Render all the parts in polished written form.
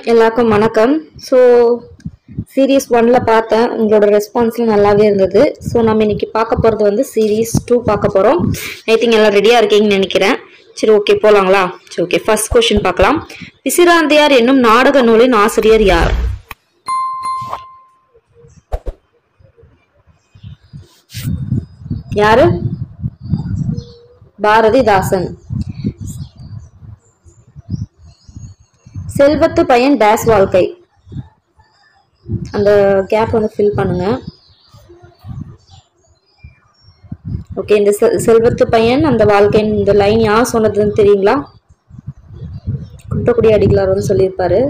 எல்லாருக்கும் வணக்கம். So series 1ல் பார்த்தேன், உங்களோட ரெஸ்பான்ஸ்லாம் நல்லாவே இருந்தது. ஸோ நம்ம இன்னைக்கு பார்க்க போகிறது வந்து சீரீஸ் 2 பார்க்க போகிறோம். ஐ திங்க் எல்லாம் ரெடியாக இருக்கீங்கன்னு நினைக்கிறேன். சரி, ஓகே போகலாங்களா? சரி, ஓகே. ஃபர்ஸ்ட் கொஸ்டின் பார்க்கலாம். பிசிராந்தையார் என்னும் நாடக நூலின் ஆசிரியர் யார்? யாரு? பாரதிதாசன். செல்வத்து பையன் டேஸ் வாழ்க்கை. அந்த கேப் வந்து ஃபில் பண்ணுங்க. ஓகே, இந்த செல்வத்து பையன் அந்த வாழ்க்கை, இந்த லைன் யார் சொன்னதுன்னு தெரியுங்களா? குன்றக்குடி அடிகளார் வந்து சொல்லியிருப்பாரு.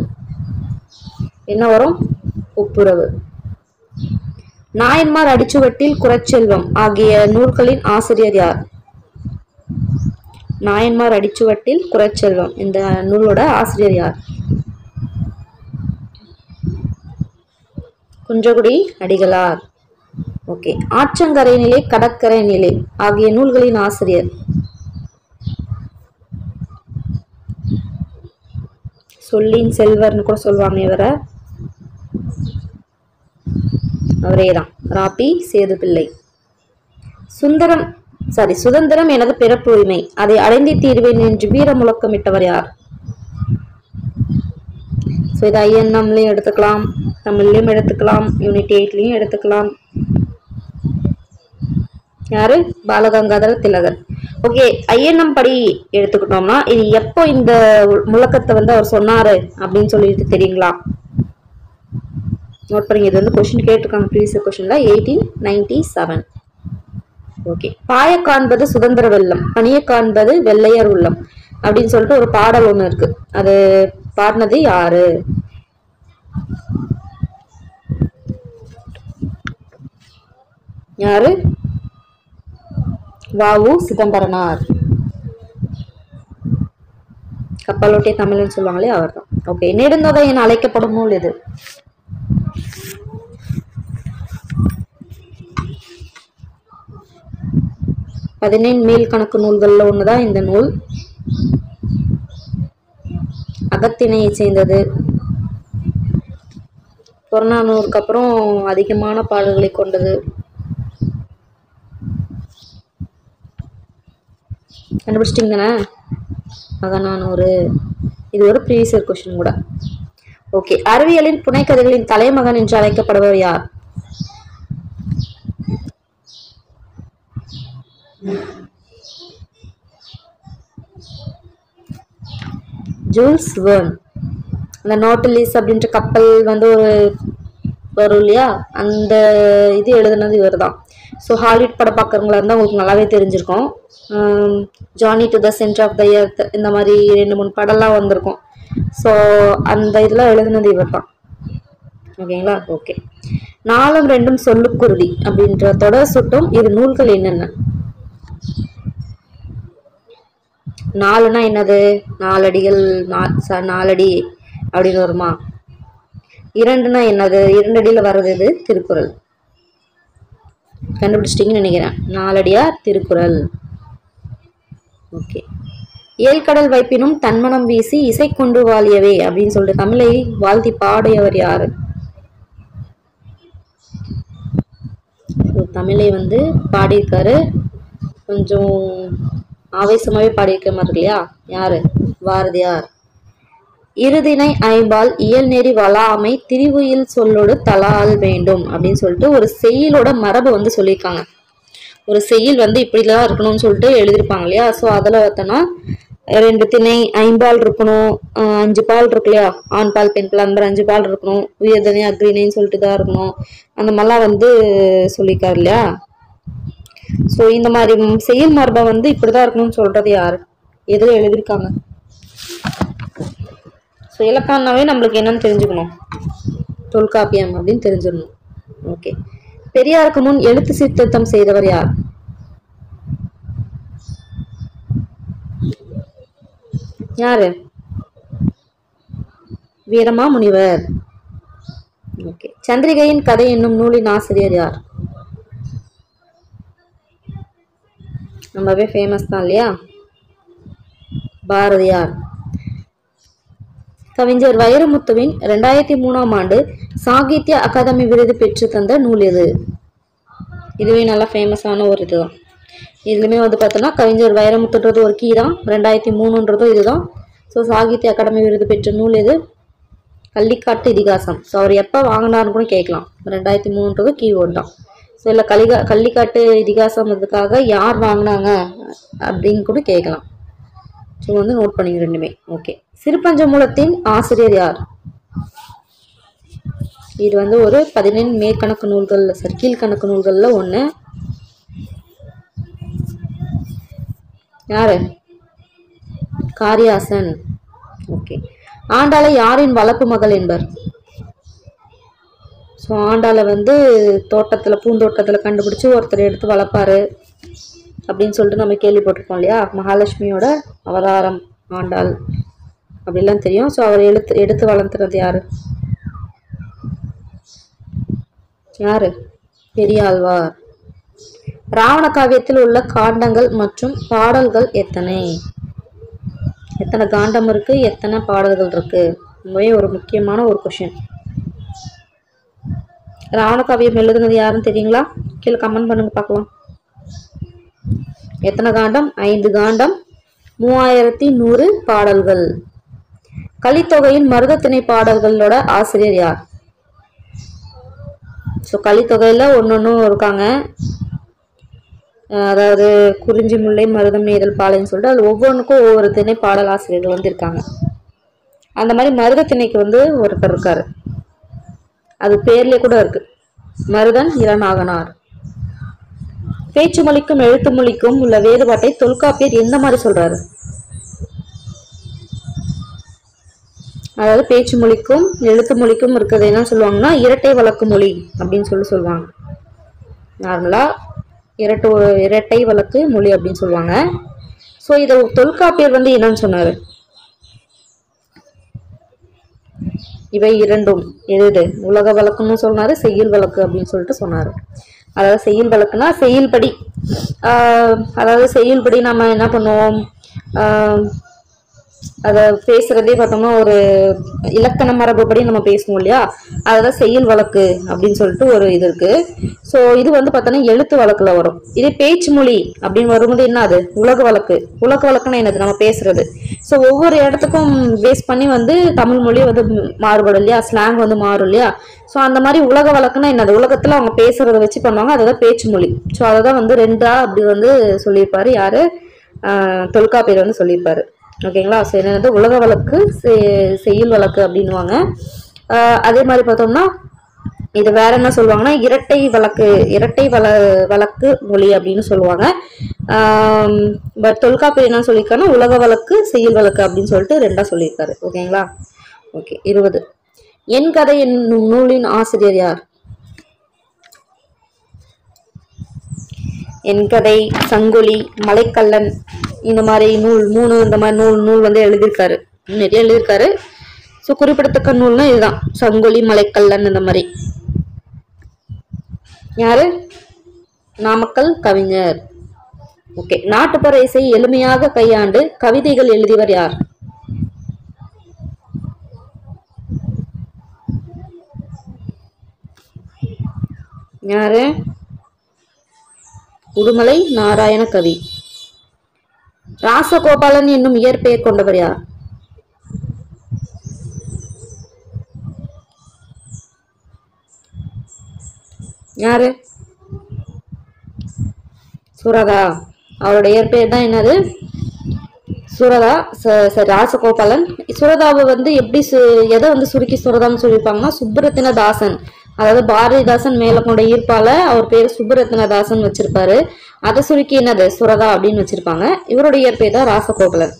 என்ன வரும்? ஒப்புரவு. நாயன்மார் அடிச்சுவட்டில் குறச்செல்வம் ஆகிய நூல்களின் ஆசிரியர் யார்? நாயன்மார் அடிச்சுவட்டில் குறச்செல்வம் இந்த நூலோட ஆசிரியர் யார்? குன்றக்குடி அடிகளார். ஓகே. ஆற்றங்கரை நிலை கடற்கரை நிலை ஆகிய நூல்களின் ஆசிரியர்? சொல்லின் செல்வர்னு கூட சொல்லுவாங்க இவரை. அவரேதான், ராபி சேதுப்பிள்ளை. சுதந்திரம் எனது பிறப்பு உரிமை, அதை அடைந்தே தீர்வேன் என்று வீர முழக்கமிட்டவர் யார்? ஸோ இதை ஐஎன்எம்லையும் எடுத்துக்கலாம், தமிழ்லையும் எடுத்துக்கலாம், யூனிட் 8லையும் எடுத்துக்கலாம். யாரு? பாலகங்காதர திலகர். ஓகே, ஐஎன்எம் படி எடுத்துக்கிட்டோம்னா இது எப்போ இந்த முழக்கத்தை வந்து அவர் சொன்னாரு அப்படின்னு சொல்லிட்டு தெரியுங்களா? நோட் பண்ணுங்க, இது வந்து கொஸ்டின் கேட்டிருக்காங்க ப்ரீவியஸ் கொஸ்டின்ல. 1897. ஓகே. பாய காண்பது சுதந்திர வெள்ளம், பணிய காண்பது வெள்ளையர் உள்ளம் அப்படின்னு சொல்லிட்டு ஒரு பாடல் ஒண்ணு இருக்கு. அது பாடினது யாரு? யாரு? வ.உ. சிதம்பரனார். கப்பலோட்டிய தமிழ்னு சொல்லுவாங்களே, அவர் தான். ஓகே. நெடுந்தொகை என அழைக்கப்படும் நூல் எது? பதினெண் மேல் கணக்கு நூல்கள்ல ஒண்ணுதான் இந்த நூல். அகத்திணையை சேர்ந்தது. புறநானூறுக்கு அப்புறம் அதிகமான பாடல்களை கொண்டது. கண்டுபிடிச்சிட்டீங்க தானே? அகநானூறு. இது ஒரு ப்ரீவியஸ் கொஸ்டின் கூட. ஓகே. அறிவியலின் புனைக்கதைகளின் தலைமகன் என்று அழைக்கப்படுபவர் யார்? Jules Verne. அந்த நாட்டிலிஸ் அப்படின்ற கப்பல் வந்து ஒரு வரும் இல்லையா, அந்த இது எழுதுனது இவர் தான். ஸோ ஹாலிவுட் படம் பார்க்குறவங்களா இருந்தால் உங்களுக்கு நல்லாவே தெரிஞ்சிருக்கும். Journey to the centre of the earth, இந்த மாதிரி 2-3 படம்லாம் வந்திருக்கும். ஸோ அந்த இதெல்லாம் எழுதுனது இவர் தான். ஓகேங்களா? ஓகே. நாலும் ரெண்டும் சொல்லுக்குருதி அப்படின்ற தொடர் சுட்டும் இரு நூல்கள் என்னென்ன? நாலுனா என்னது? நாலடிகள், நாலடி அப்படின்னு வருமா? இரண்டுனா என்னது? 2 அடியில வர்றது இது திருக்குறள். கண்டுபிடிச்சிட்டீங்கன்னு நினைக்கிறேன். நாலடியார் திருக்குறள். ஓகே. ஏழ்கடல் வைப்பினும் தன்மனம் வீசி இசை கொண்டு வாழியவே அப்படின்னு சொல்லிட்டு தமிழை வாழ்த்தி பாடியவர் யாரு? தமிழை வந்து பாடியிருக்காரு, கொஞ்சம் ஆவேசமாவே பாடியிருக்க மாதிரி இல்லையா? யாரு? பாரதியார். இருதினை ஐம்பால் இயல் நெறி வளாமை திரிவுயில் சொல்லோடு தலால் வேண்டும் அப்படின்னு சொல்லிட்டு ஒரு செய்யுளோட மரபு வந்து சொல்லியிருக்காங்க. ஒரு செய்யுள் வந்து இப்படிலாம் இருக்கணும்னு சொல்லிட்டு எழுதியிருப்பாங்க இல்லையா? ஸோ அதில் பார்த்தோன்னா 2 திணை, 5 பால் இருக்கணும், 5 பால் இருக்கு இல்லையா? ஆண் பால் பெண் பால், அந்த மாதிரி 5 பால் இருக்கணும், உயர்தனை அக்ரிணைன்னு சொல்லிட்டு தான் இருக்கணும், அந்த மாதிரிலாம் வந்து சொல்லியிருக்காரு இல்லையா? ஸோ இந்த மாதிரி செய்யுள் மரபை வந்து இப்படிதான் இருக்கணும்னு சொல்றது யாரு? எதுல எழுதியிருக்காங்க? ஸோ இலக்கணாவே நம்மளுக்கு என்னன்னு தெரிஞ்சுக்கணும், தொல்காப்பியம் அப்படின்னு தெரிஞ்சிடணும். ஓகே. பெரியாருக்கு முன் எழுத்து சீர்திருத்தம் செய்தவர் யார்? யாரு? வீரமா முனிவர். ஓகே. சந்திரிகையின் கதை என்னும் நூலின் ஆசிரியர் யார்? ரொம்பவே ஃபேமஸ் தான் இல்லையா? பாரதியார். கவிஞர் வைரமுத்துவின் 2003ஆம் ஆண்டு சாகித்ய அகாதமி விருது பெற்று தந்த நூல் எது? இதுவே நல்லா ஃபேமஸான ஒரு இதுதான். இதுலையுமே வந்து பார்த்தோன்னா கவிஞர் வைரமுத்துன்றது ஒரு கீ தான், 2003ன்றதும் இதுதான். ஸோ சாகித்ய அகாடமி விருது பெற்ற நூல் எது? கள்ளிக்காட்டு இதிகாசம். ஸோ அவர் எப்போ வாங்கினார்னு கூட கேட்கலாம். 2003ன்றது கீவேர்டு தான். ஸோ இல்லை கள்ளிக்காட்டு இதிகாசம் இதுக்காக யார் வாங்கினாங்க அப்படின்னு கூட கேட்கலாம். ஸோ வந்து நோட் பண்ணிங்க ரெண்டுமே. ஓகே. சிறுபஞ்சமூலத்தின் ஆசிரியர் யார்? இது வந்து ஒரு 17 மேற்கணக்கு நூல்களில் கீழ்கணக்கு நூல்களில் ஒன்று. யாரு? காரியாசன். ஓகே. ஆண்டாளை யாரின் வளர்ப்பு மகள் என்பர்? ஸோ ஆண்டாளை வந்து பூந்தோட்டத்தில் கண்டுபிடிச்சி ஒருத்தர் எடுத்து வளர்ப்பாரு அப்படின்னு சொல்லிட்டு நம்ம கேள்விப்பட்டிருக்கோம் இல்லையா? மகாலட்சுமியோட அவதாரம் ஆண்டாள் அப்படிலாம் தெரியும். ஸோ அவர் எடுத்து வளர்த்துறது யாரு? பெரியாழ்வார். ராவண காவியத்தில் உள்ள காண்டங்கள் மற்றும் பாடல்கள் எத்தனை காண்டம் இருக்கு, எத்தனை பாடல்கள் இருக்கு? ரொம்பவே ஒரு முக்கியமான ஒரு கொஸ்டின். ராவண காவியம் எழுதுனது யாருன்னு தெரியுங்களா? கீழே கமெண்ட் பண்ணுங்க பார்க்கலாம். எத்தனை காண்டம்? 5 காண்டம், 3100 பாடல்கள். கலித்தொகையின் மருதத்திணை பாடல்களோட ஆசிரியர் யார்? ஸோ கலித்தொகையில ஒன்னொன்னும் இருக்காங்க. அதாவது குறிஞ்சி முல்லை மருதம் நெய்தல் பாலைன்னு சொல்லிட்டு அது ஒவ்வொன்றுக்கும் ஒவ்வொரு திணை பாடல் ஆசிரியர்கள் வந்து இருக்காங்க. அந்த மாதிரி மருத திணைக்கு வந்து ஒருத்தர் இருக்காரு, அது பேர்லயே கூட இருக்கு, மருதன் இளநாகனார். பேச்சு மொழிக்கும் எழுத்து மொழிக்கும் உள்ள வேறுபாட்டை தொல்காப்பியர் எந்த மாதிரி சொல்றாரு? அதாவது பேச்சு மொழிக்கும் எழுத்து மொழிக்கும் இருக்கிறது என்ன சொல்லுவாங்கன்னா இரட்டை வழக்கு மொழி அப்படின்னு சொல்லுவாங்க. நார்மலா இரட்டை வழக்கு மொழி அப்படின்னு சொல்லுவாங்க. ஸோ இதை தொல்காப்பியர் வந்து என்னன்னு சொன்னாரு? இவை இரண்டும் எது? உலக வழக்குன்னு சொன்னாரு, செய்யுள் வழக்கு அப்படின்னு சொல்லிட்டு சொன்னாரு. அதாவது செய்யுள் வழக்குனா செய்யுள்படி, அதாவது செய்யுள்படி நம்ம என்ன பண்ணுவோம், அதை பேசுறதே பார்த்தோம்னா ஒரு இலக்கண மரபுப்படி நம்ம பேசுவோம் இல்லையா? அதுதான் செய்யுள் வழக்கு அப்படின்னு சொல்லிட்டு ஒரு இது இருக்கு. ஸோ இது வந்து பார்த்தோன்னா எழுத்து வழக்குல வரும். இதே பேச்சு மொழி அப்படின்னு வரும்போது என்ன? அது உலக வழக்கு. உலக வழக்குன்னா என்னது? நம்ம பேசுறது. ஸோ ஒவ்வொரு இடத்துக்கும் பேஸ் பண்ணி வந்து தமிழ் மொழி வந்து மாறுபடும் இல்லையா? ஸ்லாங் வந்து மாறும் இல்லையா? ஸோ அந்த மாதிரி உலக வழக்குன்னா என்னது? உலகத்துல அவங்க பேசுறதை வச்சு பண்ணுவாங்க, அதுதான் பேச்சு மொழி. ஸோ அதை தான் வந்து ரெண்டா அப்படி வந்து சொல்லியிருப்பாரு யாரு? தொல்காப்பியர் வந்து சொல்லியிருப்பாரு. ஓகேங்களா? ஸோ என்னது? உலக வழக்கு, செய்யுள் வழக்கு அப்படின்வாங்க. அதே மாதிரி பார்த்தோம்னா இது வேற என்ன சொல்லுவாங்கன்னா இரட்டை வழக்கு மொழி அப்படின்னு சொல்லுவாங்க. பட் தொல்காப்பியர் என்ன சொல்லியிருக்காருன்னா உலக வழக்கு, செய்யுள் வழக்கு அப்படின்னு சொல்லிட்டு ரெண்டா சொல்லியிருக்காரு. ஓகேங்களா? ஓகே. 20. என் கதை என்னும் நூலின் ஆசிரியர் யார்? என் கதை, சங்கொலி, மலைக்கல்லன், இந்த மாதிரி இந்த மாதிரி நூல் வந்து எழுதியிருக்காரு. நிறைய எழுதியிருக்காரு. ஸோ குறிப்பிடத்தக்க நூல்னா இதுதான், சங்கொலி, மலைக்கல்லன். இந்த மாதிரி யாரு? நாமக்கல் கவிஞர். ஓகே. நாட்டுப்புற இசை எளிமையாக கையாண்டு கவிதைகள் எழுதியவர் யார்? யாரு? உடுமலை நாராயண கவி. ராசகோபாலன் என்னும் இயற்பெயர் கொண்டவர் யார்? யாரு? சுரதா. அவருடைய இயற்பெயர் தான் என்னது? சுரதா. ராசகோபாலன். சுரதாவை வந்து எப்படி எதை வந்து சுருக்கி சுரதான்னு சொல்லியிருப்பாங்கன்னா சுப்புரத்தின தாசன், அதாவது பாரதிதாசன் மேல கொண்ட ஈர்ப்பால அவர் பேர் சுப்புரத்தின தாசன் வச்சிருப்பாரு. அதை சுருக்கி என்னது? சுரதா அப்படின்னு வச்சிருப்பாங்க. இவருடைய இயற்பெயர் தான் ராசகோபாலன்.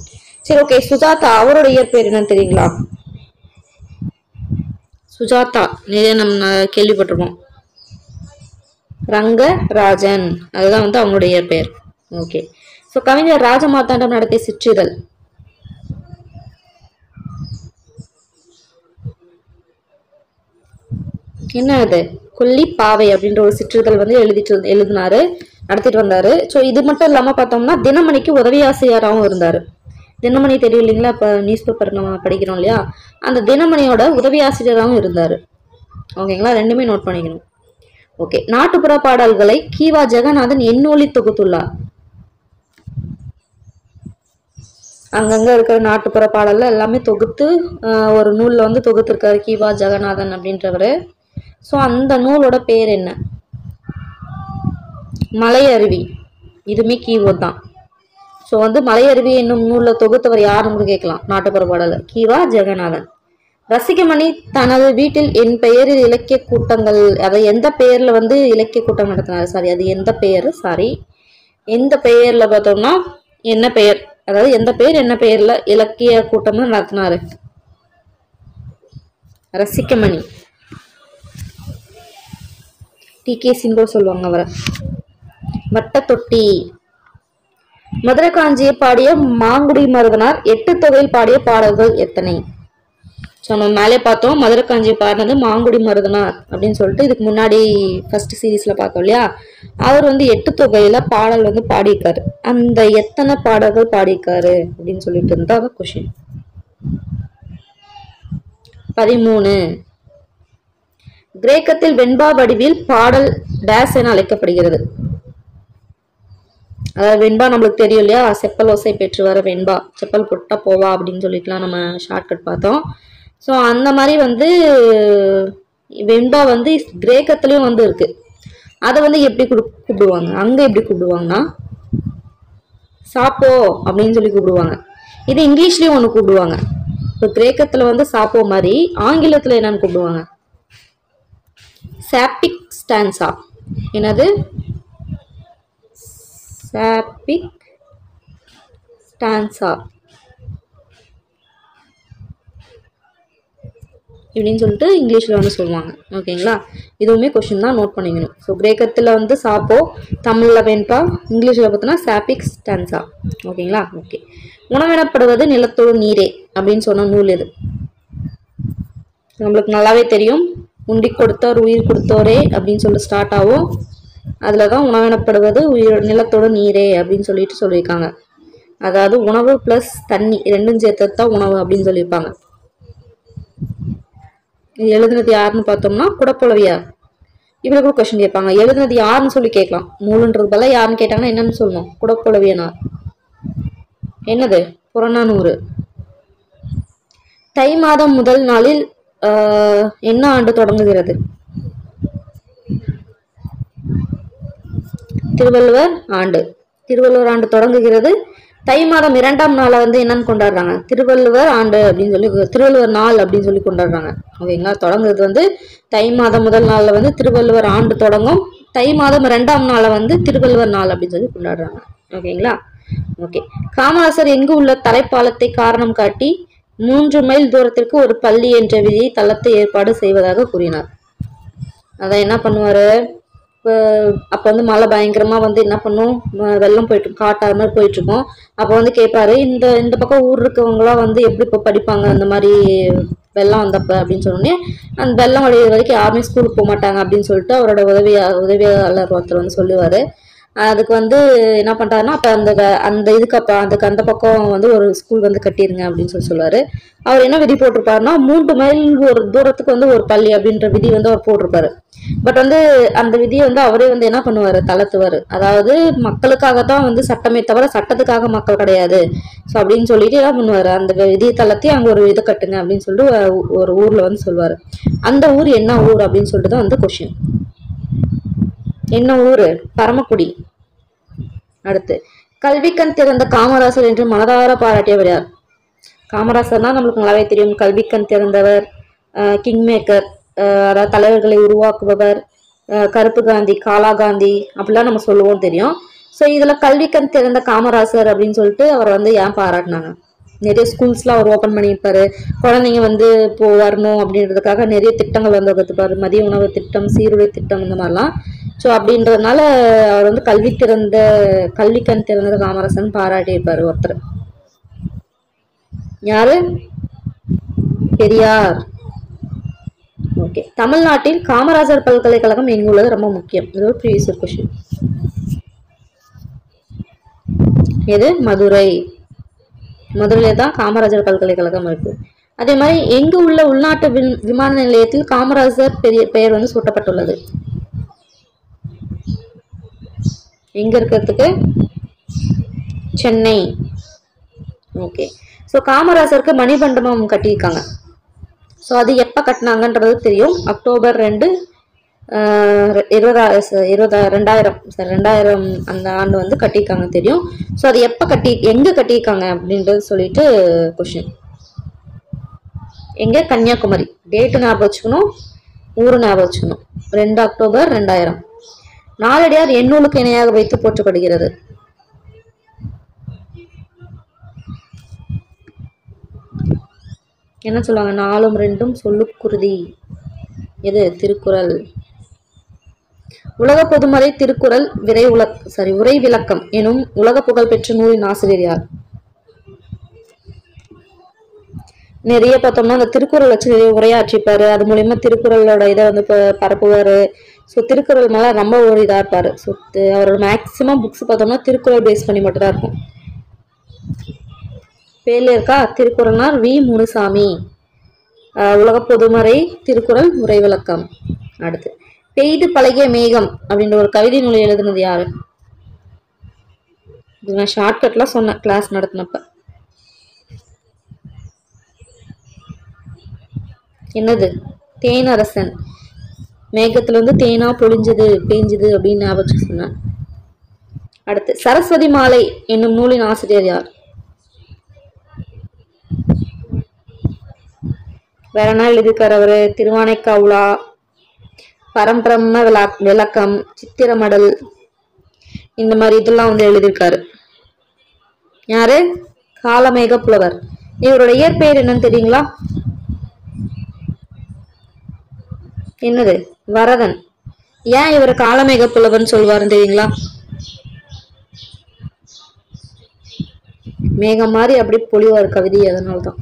சரி, ஓகே. சுஜாதா, அவருடைய இயற்பெயர் என்னன்னு தெரியுங்களா? சுஜாதா நிறைய நம்ம கேள்விப்பட்டிருக்கோம். ரங்கராஜன், அதுதான் வந்து அவங்களுடைய இயற்பெயர். ஓகே. ஸோ கவிஞர் ராஜமார்த்தாண்டம் நடத்திய சிற்றிதழ் என்ன? அது கொல்லிப்பாவை அப்படின்ற ஒரு சிற்றிதழ் வந்து எழுதினாரு, நடத்திட்டு வந்தாரு. ஸோ இது மட்டும் இல்லாம பார்த்தோம்னா தினமணிக்கு உதவி ஆசிரியராகவும் இருந்தாரு. தினமணி தெரியும் இல்லைங்களா, இப்போ நியூஸ் பேப்பர் நம்ம படிக்கிறோம் இல்லையா, அந்த தினமணியோட உதவி ஆசிரியராகவும் இருந்தார். ஓகேங்களா, ரெண்டுமே நோட் பண்ணிக்கணும். ஓகே, நாட்டுப்புற பாடல்களை கீவா ஜெகநாதன் எந்நூலி தொகுத்துள்ளார். அங்கங்க இருக்கிற நாட்டுப்புற பாடல்ல எல்லாமே தொகுத்து ஒரு நூல்ல வந்து தொகுத்திருக்காரு கீவா ஜெகநாதன் அப்படின்றவரு. ஸோ அந்த நூலோட பேர் என்ன? மலையருவி. இதுவுமே கீவேர்ட் தான். ஸோ வந்து மலையருவி என்னும் நூலில் தொகுத்தவர் யாருன்னு கேட்கலாம். நாட்டுப்புற பாடல் கீவா ஜெகநாதன். ரசிகமணி தனது வீட்டில் என் பெயரில் இலக்கிய கூட்டங்கள், அதை எந்த பெயர்ல வந்து இலக்கிய கூட்டம் நடத்தினாரு? சாரி, அது எந்த பெயர்? சாரி, எந்த பெயர்ல பார்த்தோம்னா என்ன பெயர், அதாவது எந்த பெயர் என்ன பெயர்ல இலக்கிய கூட்டம் நடத்தினாரு? ரசிகமணி. டிகேசின்னு கூட சொல்லுவாங்க அவரை. வட்டத்தொட்டி. மதுரை காஞ்சியை பாடிய மாங்குடி மருதனார் 8 தொகையில் பாடிய பாடல்கள் எத்தனை? ஸோ நம்ம மேலே பார்த்தோம், மதுரை காஞ்சி பாடினது மாங்குடி மருதனார் அப்படின்னு சொல்லிட்டு இதுக்கு முன்னாடி ஃபர்ஸ்ட் சீரீஸ்ல பார்த்தோம் இல்லையா. அவர் வந்து 8 தொகையில பாடல் வந்து பாடியிருக்காரு. அந்த எத்தனை பாடல்கள் பாடியிருக்காரு அப்படின்னு சொல்லிட்டு இருந்தா கொஸ்டின். 13. கிரேக்கத்தில் வெண்பா வடிவில் பாடல் டேஸ் என அழைக்கப்படுகிறது. அதாவது வெண்பா நம்மளுக்கு தெரியும் இல்லையா, செப்பல் ஓசை பெற்று வர வெண்பா, செப்பல் பொட்டா போவா அப்படின்னு சொல்லிட்டுலாம் நம்ம ஷார்ட்கட் பார்த்தோம். ஸோ அந்த மாதிரி வந்து வெண்பா வந்து கிரேக்கத்துலேயும் வந்து இருக்கு. அதை வந்து எப்படி கூப்பிடுவாங்க? அங்கே எப்படி கூப்பிடுவாங்கன்னா சாப்போ அப்படின்னு சொல்லி கூப்பிடுவாங்க. இது இங்கிலீஷ்லேயும் ஒன்று கூப்பிடுவாங்க. இப்போ கிரேக்கத்தில் வந்து சாப்போ மாதிரி ஆங்கிலத்தில் என்னன்னு கூப்பிடுவாங்க? சாப்பிக் ஸ்டான்சா. என்னது? சாப்பிக் ஸ்டான்சா இப்படின்னு சொல்லிட்டு இங்கிலீஷில் வந்து சொல்லுவாங்க. ஓகேங்களா, இதுவுமே கொஸ்டின் தான், நோட் பண்ணிக்கணும். ஸோ கிரேக்கத்தில் வந்து சாப்போ, தமிழில் வெண்பா, இங்கிலீஷில் பார்த்தோன்னா சாப்பிக் ஸ்டான்சா. ஓகேங்களா. ஓகே, உணவெனப்படுவது நிலத்தோடு நீரே அப்படின்னு சொன்ன நூல் எது? நம்மளுக்கு நல்லாவே தெரியும், உண்டி கொடுத்தோர் உயிர் கொடுத்தோரே அப்படின்னு சொல்லி ஸ்டார்ட் ஆகும். அதில் தான் உணவெனப்படுவது நிலத்தோடு நீரே அப்படின்னு சொல்லிட்டு சொல்லியிருக்காங்க. அதாவது உணவு ப்ளஸ் தண்ணி ரெண்டும் சேர்த்தது தான் உணவு அப்படின்னு சொல்லியிருப்பாங்க. இது எழுதுனது யாருன்னு பார்த்தோம்னா குடப்புலவியார். இவ்வளவு கூட கொஸ்டின் கேட்பாங்க, எழுதுனது யாருன்னு சொல்லி கேட்கலாம். நூலுன்றது போல யாருன்னு கேட்டாங்கன்னா என்னன்னு சொல்லணும்? குடப்புலவியனார். என்னது? புறநானூறு. தை மாதம் முதல் நாளில் என்ன ஆண்டு தொடங்குகிறது? திருவள்ளுவர் ஆண்டு. திருவள்ளுவர் ஆண்டு தொடங்குகிறது. தை மாதம் 2ஆம் நாளை வந்து என்னன்னு கொண்டாடுறாங்க? திருவள்ளுவர் ஆண்டு அப்படின்னு சொல்லி, திருவள்ளுவர் நாள் அப்படின்னு சொல்லி கொண்டாடுறாங்க. ஓகேங்களா, தொடங்குறது வந்து தை மாதம் முதல் நாள்ல வந்து திருவள்ளுவர் ஆண்டு தொடங்கும். தை மாதம் 2ஆம் நாளை வந்து திருவள்ளுவர் நாள் அப்படின்னு சொல்லி கொண்டாடுறாங்க. ஓகேங்களா. ஓகே, காமராசர் எங்கு உள்ள தலைப்பாலத்தை காரணம் காட்டி 3 மைல் தூரத்திற்கு ஒரு பள்ளி என்ற விதியை தளத்தை ஏற்பாடு செய்வதாக கூறினார். அதான் என்ன பண்ணுவாரு, அப்போ வந்து மழை பயங்கரமா வந்து என்ன பண்ணும், வெள்ளம் போயிட்டு காட்டாத மாதிரி போயிட்டு இருக்கோம். அப்போ வந்து கேட்பாரு, இந்த பக்கம் ஊர் இருக்கவங்களாம் வந்து எப்படி இப்போ படிப்பாங்க அந்த மாதிரி வெள்ளம் வந்தப்ப அப்படின்னு சொன்னோடனே, அந்த வெள்ளம் வழிய வரைக்கும் யாருமே ஸ்கூலுக்கு போக மாட்டாங்க அப்படின்னு சொல்லிட்டு அவரோட உதவியாளர் ஒருத்தர் வந்து சொல்லுவாரு. அதுக்கு வந்து என்ன பண்றாருன்னா, அப்ப அந்த இதுக்கு அப்ப அந்த பக்கம் வந்து ஒரு ஸ்கூல் வந்து கட்டிருங்க அப்படின்னு சொல்லுவாரு. அவர் என்ன விதி போட்டிருப்பாருன்னா, 3 மைல் ஒரு தூரத்துக்கு வந்து ஒரு பள்ளி அப்படின்ற விதி வந்து அவர் போட்டிருப்பாரு. பட் வந்து அந்த விதியை வந்து அவரே வந்து என்ன பண்ணுவாரு, தளர்த்துவாரு. அதாவது மக்களுக்காகத்தான் வந்து சட்டமே தவிர சட்டத்துக்காக மக்கள் கிடையாது. ஸோ அப்படின்னு சொல்லிட்டு என்ன பண்ணுவாரு, அந்த விதியை தளர்த்தி அங்க ஒரு இதை கட்டுங்க அப்படின்னு சொல்லிட்டு ஒரு ஊர்ல வந்து சொல்லுவாரு. அந்த ஊர் என்ன ஊர் அப்படின்னு சொல்லிட்டு தான் வந்து கொஸ்டின். என்ன ஊரு? பரமக்குடி. அடுத்து, கல்விக்கண் திறந்த காமராசர் என்று மனதார பாராட்டியவர் யார்? காமராசர்னா நம்மளுக்கு நல்லாவே தெரியும், கல்விக்கண் திறந்தவர், கிங் மேக்கர், அதாவது தலைவர்களை உருவாக்குபவர், கருப்பு காந்தி, காலா காந்தி அப்படிலாம் நம்ம சொல்லுவோம் தெரியும். ஸோ இதுல கல்விக்கண் திறந்த காமராசர் அப்படின்னு சொல்லிட்டு அவரை வந்து ஏன் பாராட்டினாங்க? நிறைய ஸ்கூல்ஸ்லாம் அவர் ஓப்பன் பண்ணியிருப்பாரு. குழந்தைங்க வந்து இப்போ வரணும் அப்படின்றதுக்காக நிறைய திட்டங்கள் வந்து வகுத்துப்பாரு. மதிய உணவு திட்டம், சீருடை திட்டம், இந்த மாதிரிலாம். ஸோ அப்படின்றதுனால அவர் வந்து கல்விக்கண் திறந்த காமராசன் பாராட்டியிருப்பாரு ஒருத்தர். யாரு? பெரியார். ஓகே, தமிழ்நாட்டில் காமராஜர் பல்கலைக்கழகம் எங்குள்ளது? ரொம்ப முக்கியம், இது ஒரு ப்ரீவியஸ் கொஸ்டின். எது? மதுரை. மதுரையில தான் காமராஜர் பல்கலைக்கழகம் இருக்கு. அதே மாதிரி எங்கு உள்ள உள்நாட்டு விமான நிலையத்தில் காமராஜர் பெயர் வந்து சூட்டப்பட்டுள்ளது? எங்க இருக்கிறதுக்கு? சென்னை. ஓகே. ஸோ காமராஜருக்கு மணிமண்டபம் கட்டியிருக்காங்க. ஸோ அது எப்போ கட்டினாங்கன்றது தெரியும். அக்டோபர் 2 2000 அந்த ஆண்டு வந்து கட்டியிருக்காங்க தெரியும். ஸோ அது எப்போ எங்கே கட்டியிருக்காங்க அப்படின்றது சொல்லிட்டு கொஷின். எங்கே? கன்னியாகுமரி. டேட்டு ஞாபகம் வச்சுக்கணும், ஊரு ஞாபகம் வச்சுக்கணும். 2 அக்டோபர் 2000. நாலடியார் எண்ணூலுக்கு இணையாக வைத்து போற்றப்படுகிறது. என்ன சொல்லுவாங்க? 4ம் 2ம் சொல்லுக்குருதி. எது? திருக்குறள். உலக பொதுமறை திருக்குறள் உரை விளக்கம் எனும் உலக புகழ் பெற்ற நூலின் ஆசிரியர் யார்? நிறைய பார்த்தோம்னா அந்த திருக்குறள் வச்சு நிறைய உரையாற்றிப்பாரு. அது மூலியமா திருக்குறளோட இதை வந்து பரப்புவாரு. ஸோ திருக்குறள் மேல ரொம்ப ஒரு இதா இருப்பாரு. ஸோ அவரோட மேக்சிமம் புக்ஸ் பார்த்தோம்னா திருக்குறள் பேஸ் பண்ணி மட்டும் தான் இருக்கும். பேர்ல இருக்கா? திருக்குறள்னார் வி. முனுசாமி. உலக பொதுமறை திருக்குறள் உரை விளக்கம். அடுத்து பெய்து பழகிய மேகம் அப்படின்ற ஒரு கவிதை நூலை எழுதுனது யாரு? இது நான் ஷார்ட்கட்லாம் சொன்னேன் கிளாஸ் நடத்தினப்ப. என்னது? தேனரசன். மேகத்துல வந்து தேனா பெஞ்சது அப்படின்னு ஞாபகம் சொன்னேன். அடுத்து சரஸ்வதி மாலை என்னும் நூலின் ஆசிரியர் யார்? வேற என்ன எழுதியிருக்காரு அவரு? திருவானைக்காவுலா, பரம்பிரம்ம விளக்கம், சித்திரமடல், இந்த மாதிரி இதெல்லாம் வந்து எழுதியிருக்காரு. யாரு? காலமேக புலவர். இவரோட இயற்பெயர் என்னன்னு தெரியுங்களா? என்னது? வரதன். ஏன் இவர் காலமேக புலவர்னு சொல்லுவாருன்னு தெரியுங்களா? மேகம் மாதிரி அப்படி பொழிவார் கவிதை, அதனால்தான்.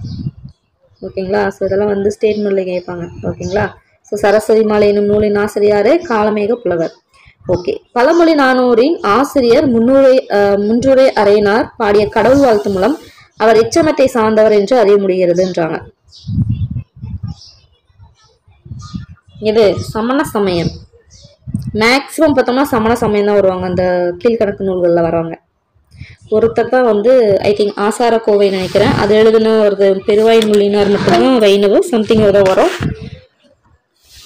ஓகேங்களா? ஸோ இதெல்லாம் வந்து ஸ்டேட்மெண்ட்ல கேட்பாங்க. ஓகேங்களா? ஸோ சரஸ்வதி மாலை என்னும் நூலின் ஆசிரியர் காலமேக புலவர். ஓகே. பழமொழி நானூறின் ஆசிரியர் முன்றுரை அறையினார் பாடிய கடவுள் வாழ்த்து மூலம் அவர் எச்சமத்தை சார்ந்தவர் என்று அறிய முடிகிறதுன்றாங்க. இது சமண சமயம். மேக்சிமம் பார்த்தோம்னா சமண சமயம் தான் வருவாங்க. அந்த கீழ்கணக்கு நூல்கள்ல வருவாங்க. ஒருத்தர் தான் வந்து ஐ திங்க் ஆசார கோவை நினைக்கிறேன். அது எழுதுன ஒரு பெருவாய் மொழியினர் மட்டும்தான் வைணவ சம்திங் ஏதோ வரும்.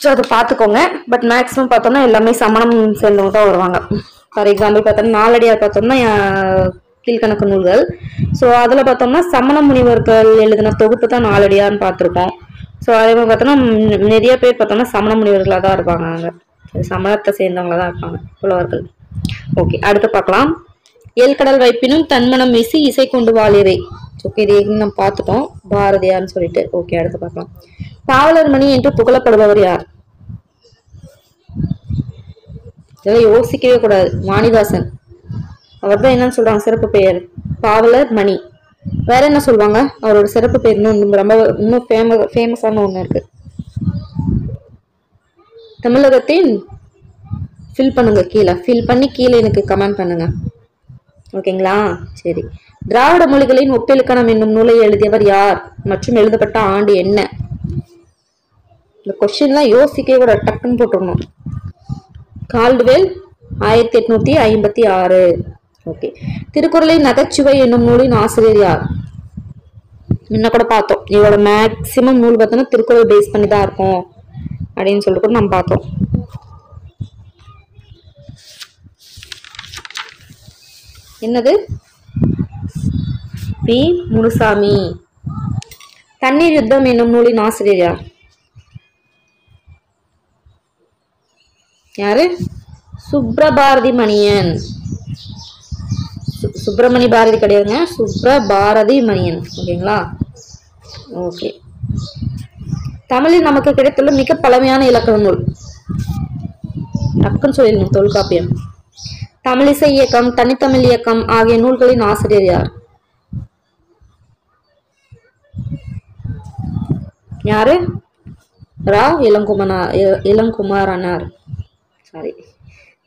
ஸோ அதை பார்த்துக்கோங்க. பட் மேக்ஸிமம் பார்த்தோம்னா எல்லாமே சமணம் சேர்ந்தவங்க தான் வருவாங்க. ஃபார் எக்ஸாம்பிள் பார்த்தோம்னா நாலடியார் பார்த்தோம்னா கீழ்கணக்கு நூல்கள். ஸோ அதில் பார்த்தோம்னா சமண முனிவர்கள் எழுதின தொகுப்பு தான் நாலடியார்னு பார்த்துருக்கோம். ஸோ அதே மாதிரி பார்த்தோம்னா நிறைய பேர் பார்த்தோம்னா சமண முனிவர்களாக தான் இருப்பாங்க. அங்கே சமணத்தை சேர்ந்தவங்கள தான் இருப்பாங்க புலவர்கள். ஓகே, அடுத்து பார்க்கலாம். ஏழ்கடல் வைப்பினும் தன்மனம் வீசி இசை கொண்டு வாழிரை. ஓகே, இது நம்ம பார்த்துட்டோம் பாரதியார்னு சொல்லிட்டு. ஓகே, அடுத்து பார்க்கலாம். பாவலர் மணி என்று புகழப்படுபவர் யார்? இதெல்லாம் யோசிக்கவே கூடாது. வாணிதாசன். அவர் தான் என்னன்னு சொல்றாங்க சிறப்பு பெயர்? பாவலர் மணி. வேற என்ன சொல்லுவாங்க அவரோட சிறப்பு பெயர்? இன்னும் ஃபேமஸான ஒண்ணு இருக்கு. தமிழகத்தின் ஃபில் பண்ணுங்க, கீழே ஃபில் பண்ணி கீழே எனக்கு கமெண்ட் பண்ணுங்க. ஓகேங்களா? சரி. திராவிட மொழிகளின் ஒப்பிலக்கணம் என்னும் நூலை எழுதியவர் யார் மற்றும் எழுதப்பட்ட ஆண்டு என்ன? இந்த கொஸ்டின்லாம் யோசிக்கவே கூட டக்குன்னு போட்டுருணும். கால்டுவெல் 1856. ஓகே. திருக்குறளின் நகைச்சுவை என்னும் நூலின் ஆசிரியர் யார்? முன்ன கூட பார்த்தோம். இவரோட மேக்சிமம் நூல் பார்த்தோம்னா திருக்குறள் பேஸ் பண்ணி தான் இருக்கும் அப்படின்னு சொல்லிட்டு கூட நம்ம பார்த்தோம். என்னது? பி. முனுசாமி. தண்ணீர் யுத்தம் என்னும் நூலின் ஆசிரியர் யார்? யாரு? சுப்ரபாரதி மணியன். சுப்பிரமணி பாரதி கிடையாதுங்க, சுப்ரபாரதி மணியன். ஓகேங்களா? ஓகே. தமிழில் நமக்கு கிடைத்துள்ள மிக பழமையான இலக்கண நூல் டக்குன்னு சொல்லிடணும். தொல்காப்பியம். தமிழிசை இயக்கம், தனித்தமிழ் இயக்கம் ஆகிய நூல்களின் ஆசிரியர் யார்? யாரு? ரா. இளங்குமரனார். சாரி,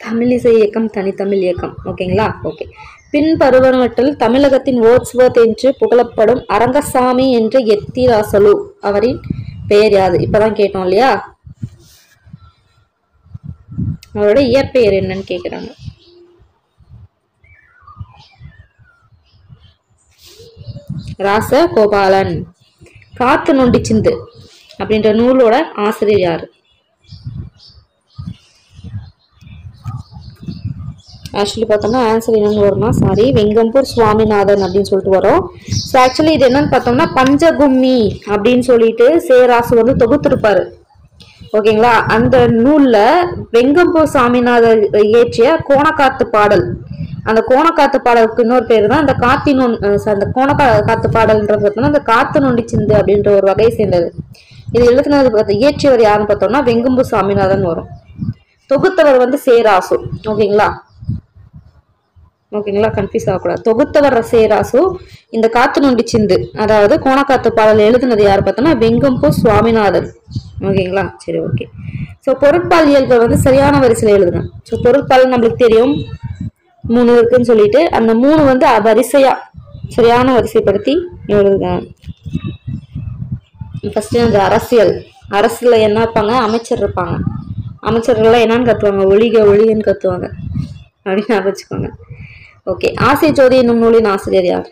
தமிழிசை இயக்கம், தனித்தமிழ் இயக்கம். ஓகேங்களா? ஓகே. பின்பருவனவற்றில் தமிழகத்தின் ஓட்ஸ்வர்த் என்று புகழப்படும் அரங்கசாமி என்ற எத்திராசலு அவரின் பெயர் யாது? இப்பதான் கேட்டோம் இல்லையா, அவரோட இயற்பெயர் என்னன்னு கேக்குறாங்க. ராசகோபாலன். காத்து நொண்டி சிந்து அப்படின்ற நூலோட ஆசிரியர் யாரு? ஆக்சுவலி பார்த்தோம்னா ஆன்சர் என்னன்னு வரும்னா வெங்கம்பூர் சுவாமிநாதன் அப்படின்னு சொல்லிட்டு வரும். ஸோ ஆக்சுவலி இது என்னன்னு பார்த்தோம்னா பஞ்சகும்மி அப்படின்னு சொல்லிட்டு சேராசு வந்து தொகுத்திருப்பாரு. ஓகேங்களா, அந்த நூல்ல வெங்கம்பூர் சாமிநாதர் இயற்றிய கோணக்காத்து பாடல், அந்த கோணக்காத்து பாடலுக்கு இன்னொரு பேரு தான் அந்த அந்த கோணக்காத்து பாடல்ன்றது பார்த்தோம்னா அந்த காத்து நொண்டி சிந்து அப்படின்ற ஒரு வகையை சேர்ந்தது. இது எழுதுனது இயற்றியவர் யாருன்னு பார்த்தோம்னா வெங்கம்பூர் சாமிநாதன் வரும். தொகுத்தவர் வந்து சேராசு. ஓகேங்களா, கன்ஃபியூஸ் ஆகக்கூடாது. தொகுத்தவர் சேராசு. இந்த காத்து நொண்டி சிந்து அதாவது கோணக்காத்து பாடல் எழுதுனது யாரு பார்த்தோம்னா வெங்கம்பூர் சுவாமிநாதன். ஓகேங்களா, சரி, ஓகே. ஸோ பொருட்பால் இயல்பை வந்து சரியான வரிசையில் எழுதுங்க. ஸோ பொருட்பால் நம்மளுக்கு தெரியும் 3 இருக்குன்னு சொல்லிட்டு அந்த 3 வந்து வரிசையா சரியான வரிசைப்படுத்தி எழுதுங்க. ஃபர்ஸ்ட் அந்த அரசியல்ல என்ன இருப்பாங்க, அமைச்சர் இருப்பாங்க. அமைச்சர்கள்லாம் என்னன்னு கத்துவாங்க, ஒளிகன்னு கத்துவாங்க அப்படின்னு வச்சுக்கோங்க. ஓகே, ஆசிய ஜோதி என்னும் நூலின் ஆசிரியர் யார்?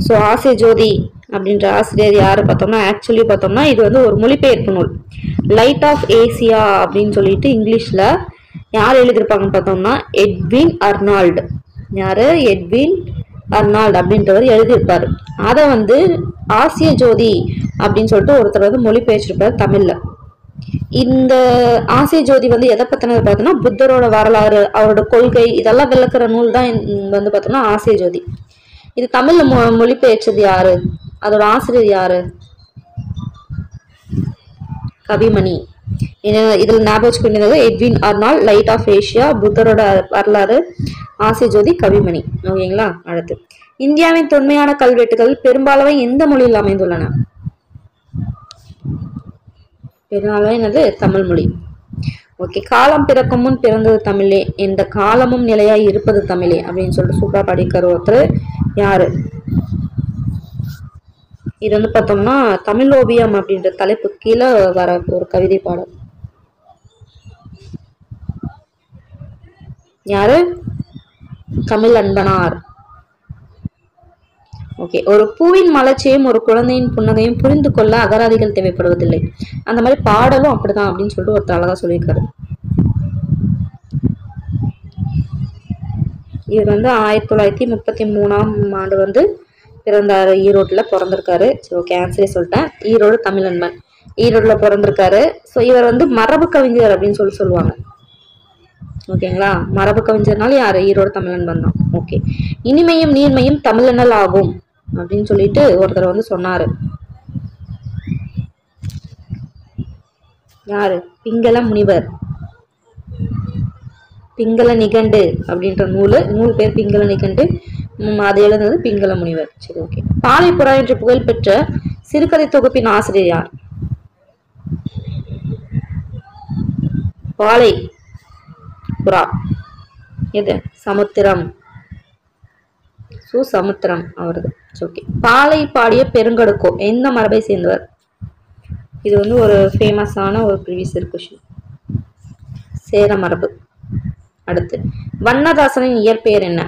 ஸோ ஆசிய ஜோதி அப்படின்ற ஆசிரியர் யாரு பார்த்தோம்னா ஆக்சுவலி பார்த்தோம்னா இது வந்து ஒரு மொழிபெயர்ப்பு நூல். லைட் ஆஃப் ஏசியா அப்படின்னு சொல்லிட்டு இங்கிலீஷ்ல யார் எழுதியிருப்பாங்கன்னு பார்த்தோம்னா எட்வின் அர்னால்டு. யாரு? எட்வின் அர்னால்டு அப்படின்றவர் எழுதியிருப்பாரு. அதை வந்து ஆசிய ஜோதி அப்படின்னு சொல்லிட்டு ஒருத்தர் வந்து மொழிபெயர்ச்சிருப்பாரு தமிழ்ல. இந்த ஆசிய ஜோதி வந்து எதை பத்தினது பார்த்தோம்னா புத்தரோட வரலாறு, அவரோட கொள்கை இதெல்லாம் விளக்குற நூல் தான் வந்து பார்த்தோம்னா ஆசிய ஜோதி. இது தமிழ்ல மொழிபெயர்ச்சது யாரு? அதோட ஆசிரியர் யாரு? கவிமணி. இதுல ஞாபகம் Edwin Arnold, Light of Asia, புத்தரோட வரலாறு, ஆசிய ஜோதி, கவிமணி. ஓகேங்களா, அடுத்து இந்தியாவின் தொன்மையான கல்வெட்டுகள் பெரும்பாலான எந்த மொழியில் அமைந்துள்ளன? பெரும்பாலும் என்னது? தமிழ் மொழி. ஓகே, காலம் பிறக்கும் முன் பிறந்தது தமிழே, எந்த காலமும் நிலையாய் இருப்பது தமிழே அப்படின்னு சொல்லிட்டு சூப்பரா படிக்கிற ஒருத்தர் யாரு? இது வந்து பார்த்தோம்னா தமிழ் ஓவியம் அப்படின்ற தலைப்பு கீழே வர ஒரு கவிதை பாடல். யாரு? தமிழ் அன்பனார். ஓகே, ஒரு பூவின் மலர்ச்சியும் ஒரு குழந்தையின் புன்னகையும் புரிந்து கொள்ள அகராதிகள் தேவைப்படுவதில்லை. அந்த மாதிரி பாடலும் அப்படிதான் அப்படின்னு சொல்லிட்டு ஒருத்தர் அழகா சொல்லியிருக்காரு. இவர் வந்து 1933 ஆண்டு வந்து பிறந்தாரு. ஈரோட்டுல பிறந்திருக்காரு. சரி, ஓகே, ஆன்சரே சொல்லிட்டேன். ஈரோடு தமிழன்பன், ஈரோடுல பிறந்திருக்காரு. ஸோ இவர் வந்து மரபு கவிஞர் அப்படின்னு சொல்லுவாங்க. ஓகேங்களா, மரபு கவிஞர்னால யாரு? ஈரோடு தமிழன்பன் தான். ஓகே, இனிமையும் நீர்மையும் தமிழனல் ஆகும் அப்படின்னு சொல்லிட்டு ஒருத்தர் வந்து சொன்னாரு. யாரு? பிங்கள முனிவர். பிங்கள நிகண்டு அப்படின்ற நூல் பேர் பிங்கள நிகண்டு. அது எழுதுனது பிங்கள முனிவர். சரி, ஓகே. பாலைப்புறா என்ற புகழ் பெற்ற சிறுகதை தொகுப்பின் ஆசிரியர் யார்? பாலை புறா எது? சமுத்திரம். சமுத்திரம் அவரது. ஓகே, பாலை பாடிய பெருங்கடுக்கோ எந்த மரபை சேர்ந்தவர்? இது வந்து ஒரு ஃபேமஸான ஒரு ப்ரீவியஸ் கொஸ்டின். சேர மரபு. அடுத்து வண்ணதாசனின் இயற்பெயர் என்ன?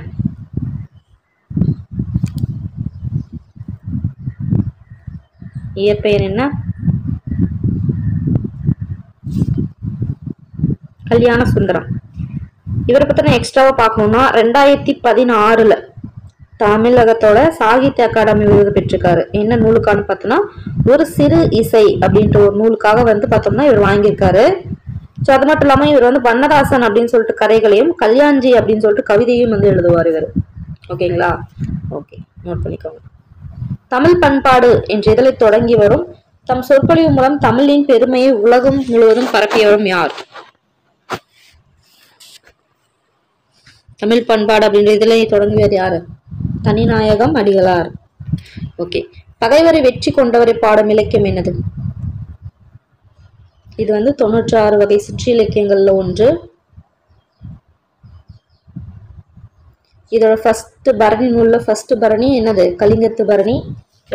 இயற்பெயர் என்ன? கல்யாண சுந்தரம். இவரை பத்தின எக்ஸ்ட்ராவா பார்க்கணும்னா 2016 தமிழகத்தோட சாகித்ய அகாடமி விருது பெற்றிருக்காரு. என்ன நூலுக்கான பார்த்தோம்னா ஒரு சிறு இசை அப்படின்ற ஒரு நூலுக்காக வந்து பார்த்தோம்னா இவர் வாங்கியிருக்காரு. ஸோ அது மட்டும் இல்லாமல் இவர் வந்து வண்ணதாசன் அப்படின்னு சொல்லிட்டு கதைகளையும் கல்யாண்ஜி அப்படின்னு சொல்லிட்டு கவிதையும் வந்து எழுதுவார் இவர். ஓகேங்களா, ஓகே, நோட் பண்ணிக்கோங்க. தமிழ் பண்பாடு என்ற இதழை தொடங்கி வரும் தம் சொற்பொழிவு மூலம் தமிழின் பெருமையை உலகம் முழுவதும் பரப்பியவரும் யார்? தமிழ் பண்பாடு அப்படின்ற இதழை தொடங்கியவர் யாரு? தனிநாயகம் அடிகளார். ஓகே, பகைவரை வெற்றி கொண்டவரை பாடும் இலக்கியம் என்னது? இது வந்து 96 வகை சிற்றிலக்கியங்கள்ல ஒன்று. இதோட ஃபர்ஸ்ட் பரணி நூல்ல ஃபர்ஸ்ட் பரணி என்னது? கலிங்கத்து பரணி.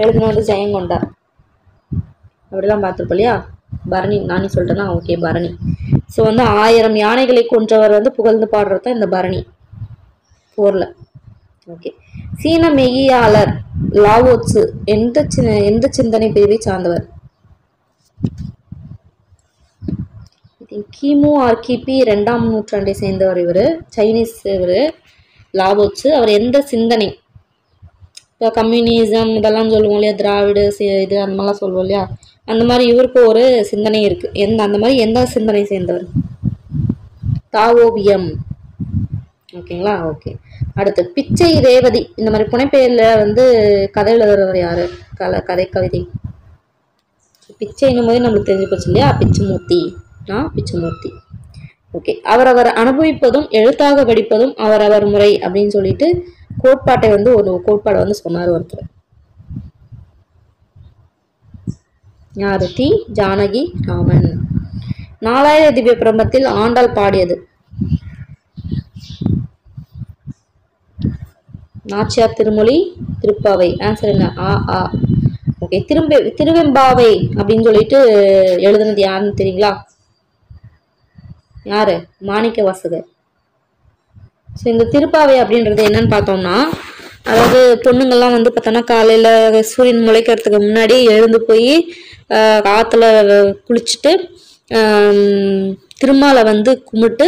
எழுதினது ஜெயங்கொண்டார். அப்படிலாம் பார்த்துருப்போம் இல்லையா? பரணி நானே சொல்லிட்டேன்னா ஓகே பரணி. ஸோ வந்து 1000 யானைகளை கொன்றவர் வந்து புகழ்ந்து பாடுறது தான் இந்த பரணி போர்ல. ஓகே. சீன மெய்யியலாளர் லாவோட்சு எந்த சிந்தனை பிரிவை சார்ந்தவர்? கிமு ஆர் கிபி 2ஆம் நூற்றாண்டை சேர்ந்தவர் இவர். சைனீஸ் இவர் லாவோட்சு. அவர் எந்த சிந்தனை, இப்போ கம்யூனிசம் இதெல்லாம் சொல்லுவோம் இல்லையா, திராவிட இது அந்த மாதிரிலாம் சொல்லுவோம் இல்லையா, அந்த மாதிரி இவருக்கு ஒரு சிந்தனை இருக்கு. அந்த மாதிரி எந்த சிந்தனை சேர்ந்தவர்? தாவோவியம். ஓகேங்களா? ஓகே. அடுத்து பிச்சை ரேவதி. இந்த மாதிரி புனைப்பெயர்ல வந்து கதை எழுதுறவர் யாரு? கதை கவிதை பிச்சைன்னும் போது நம்மளுக்கு தெரிஞ்சு போச்சு இல்லையா, பிச்சுமூர்த்தி. பிச்சுமூர்த்தி. ஓகே. அவரவர் அனுபவிப்பதும் எழுத்தாக படிப்பதும் அவரவர் முறை அப்படின்னு சொல்லிட்டு கோட்பாட்டை வந்து ஒரு கோட்பாடை வந்து சொன்னார் ஒருத்தர். யாரு? டி ஜானகி ராமன். 4000 திவ்ய பிரபந்தத்தில் ஆண்டாள் பாடியது? நாச்சியார் திருமொழி, திருப்பாவை. ஆன்சர் என்ன? ஆ. ஓகே. திருவெம்பாவை அப்படின்னு சொல்லிட்டு எழுதுனது யாருன்னு தெரியுங்களா? யாரு? மாணிக்க வாசகர். ஸோ இந்த திருப்பாவை அப்படின்றது என்னன்னு பார்த்தோம்னா, அதாவது பொண்ணுங்கள்லாம் வந்து பார்த்தோன்னா காலையில சூரியன் முளைக்கிறதுக்கு முன்னாடி எழுந்து போய் ஆத்துல குளிச்சுட்டு திருமாலை வந்து கும்பிட்டு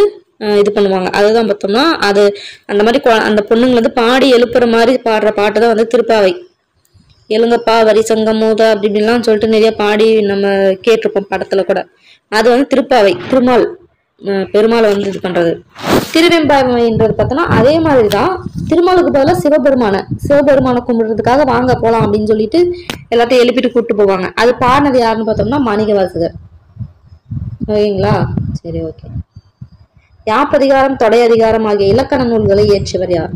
இது பண்ணுவாங்க. அதுதான் பார்த்தோம்னா அது அந்த மாதிரி அந்த பொண்ணுங்க வந்து பாடி எழுப்புற மாதிரி பாடுற பாட்டு தான் வந்து திருப்பாவை. எழுங்கப்பா வரி சங்கம் மோத அப்படி இப்படின்லாம் சொல்லிட்டு நிறைய பாடி நம்ம கேட்டிருப்போம் படத்துல கூட. அது வந்து திருப்பாவை, பெருமாளை வந்து இது பண்றது. திருவெம்பாவைன்றது பார்த்தோன்னா அதே மாதிரிதான். திருமாலுக்கு பதிலாக சிவபெருமான கும்பிடுறதுக்காக வாங்க போலாம் அப்படின்னு சொல்லிட்டு எல்லாத்தையும் எழுப்பிட்டு கூப்பிட்டு போவாங்க. அது பாடினது யாருன்னு பார்த்தோம்னா மாணிக்க வாசகர். ஓகேங்களா? சரி, ஓகே. யாப்பதிகாரம், தொடை அதிகாரம் ஆகிய இலக்கண நூல்களை இயற்றியவர் யார்?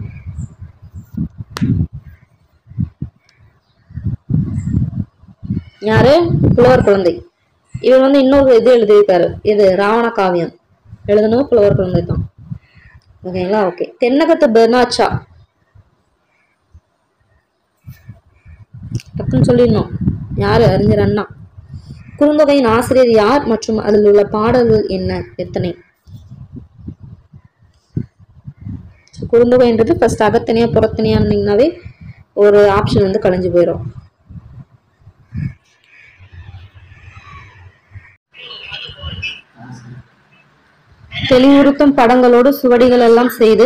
யாரு? புலவர் குழந்தை. இவர் வந்து இன்னொரு இது எழுதியிருக்காரு. இது ராவண காவியம் எழுதணும் புலவர் குழந்தை தான். ஓகேங்களா? ஓகே. தென்னகத்து பெர்னாட்ஷா டக்குன்னு சொல்லிடணும். யாரு? அறிஞர் அண்ணா. குறுந்தொகையின் ஆசிரியர் யார் மற்றும் அதில் உள்ள பாடல்கள் என்ன, எத்தனை? குறுந்தொகைன்றது ஃபர்ஸ்ட் அகத்தனியா புறத்தனியானீங்கன்னாவே ஒரு ஆப்ஷன் வந்து கலைஞ்சு போயிடும். தெளிவுறுத்தும் படங்களோடு சுவடிகள் எல்லாம் செய்து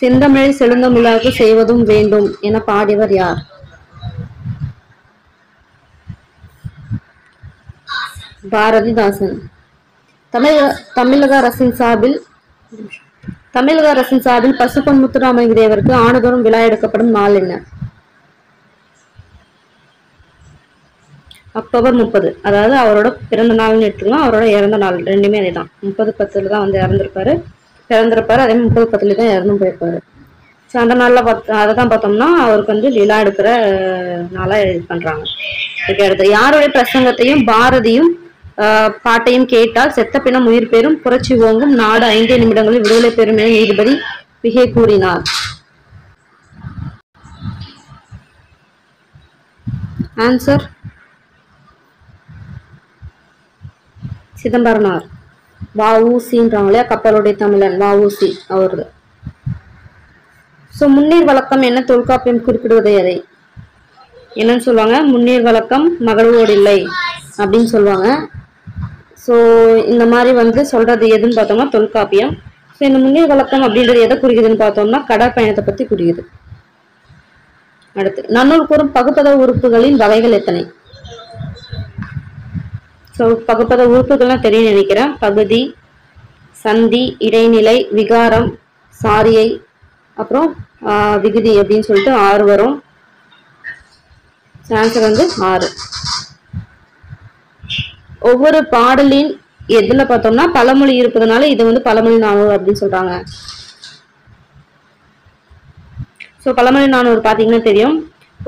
செந்தமிழை செழுந்தமிழாக செய்வதும் வேண்டும் என பாடியவர் யார்? பாரதிதாசன். தமிழக அரசின் சார்பில் பசும்பொன் முத்துராமலிங்க தேவருக்கு ஆண்டுதோறும் விழா எடுக்கப்படும் நாள் என்ன? அக்டோபர் 30. அதாவது அவரோட பிறந்த நாள்னு எடுத்துக்கலாம், அவரோட இறந்த நாள் ரெண்டுமே அதேதான். 30/10 தான் வந்து பிறந்திருப்பாரு. அதே 30/10 தான் இறந்தும் போயிருப்பாரு. ஸோ அந்த நாளில் அதை தான் பார்த்தோம்னா அவருக்கு வந்து விழா எடுக்கிற நாளாக இது பண்றாங்க. இதுக்கு அடுத்து யாருடைய பிரசங்கத்தையும் பாரதியும் பாட்டையும் கேட்டால் செத்த பிணம் உயிர் பெறும், புரட்சி ஓங்கும், நாடு 5 நிமிடங்களில் விடுதலை பெறும் என நீதிபதி விகே கூறினார்? ஆன்சர் சிதம்பரனார். வ.உ.சின்றாங்க இல்லையா, கப்பலுடைய தமிழன் வ.உ.சி அவரு. ஸோ முன்னீர் வழக்கம் என்ன தொல்காப்பியம் குறிப்பிடுவதை அதை என்னன்னு சொல்லுவாங்க? முன்னீர் வழக்கம் மகளோடு இல்லை அப்படின்னு சொல்லுவாங்க. ஸோ இந்த மாதிரி வந்து சொல்றது எதுன்னு பார்த்தோம்னா தொல்காப்பியம். ஸோ இந்த முன்னீர் வழக்கம் அப்படின்றது எதை குறிக்குதுன்னு பார்த்தோம்னா கடற்பயணத்தை பத்தி குறிக்குது. அடுத்து நன்னூல் கூறும் பகுப்பத உறுப்புகளின் வகைகள் எத்தனை? ஸோ பகுப்பத உறுப்புகள்லாம் தெரியும் நினைக்கிறேன். பகுதி, சந்தி, இடைநிலை, விகாரம், சாரியை, அப்புறம் விகுதி அப்படின்னு சொல்லிட்டு 6 வரும். ஆன்சர் வந்து 6. ஒவ்வொரு பாடலின் எதுல பார்த்தோம்னா பழமொழி இருப்பதனால இது வந்து பழமொழி நானூறு அப்படின்னு சொல்றாங்க. ஸோ பழமொழி நானூறு பார்த்தீங்கன்னா தெரியும்,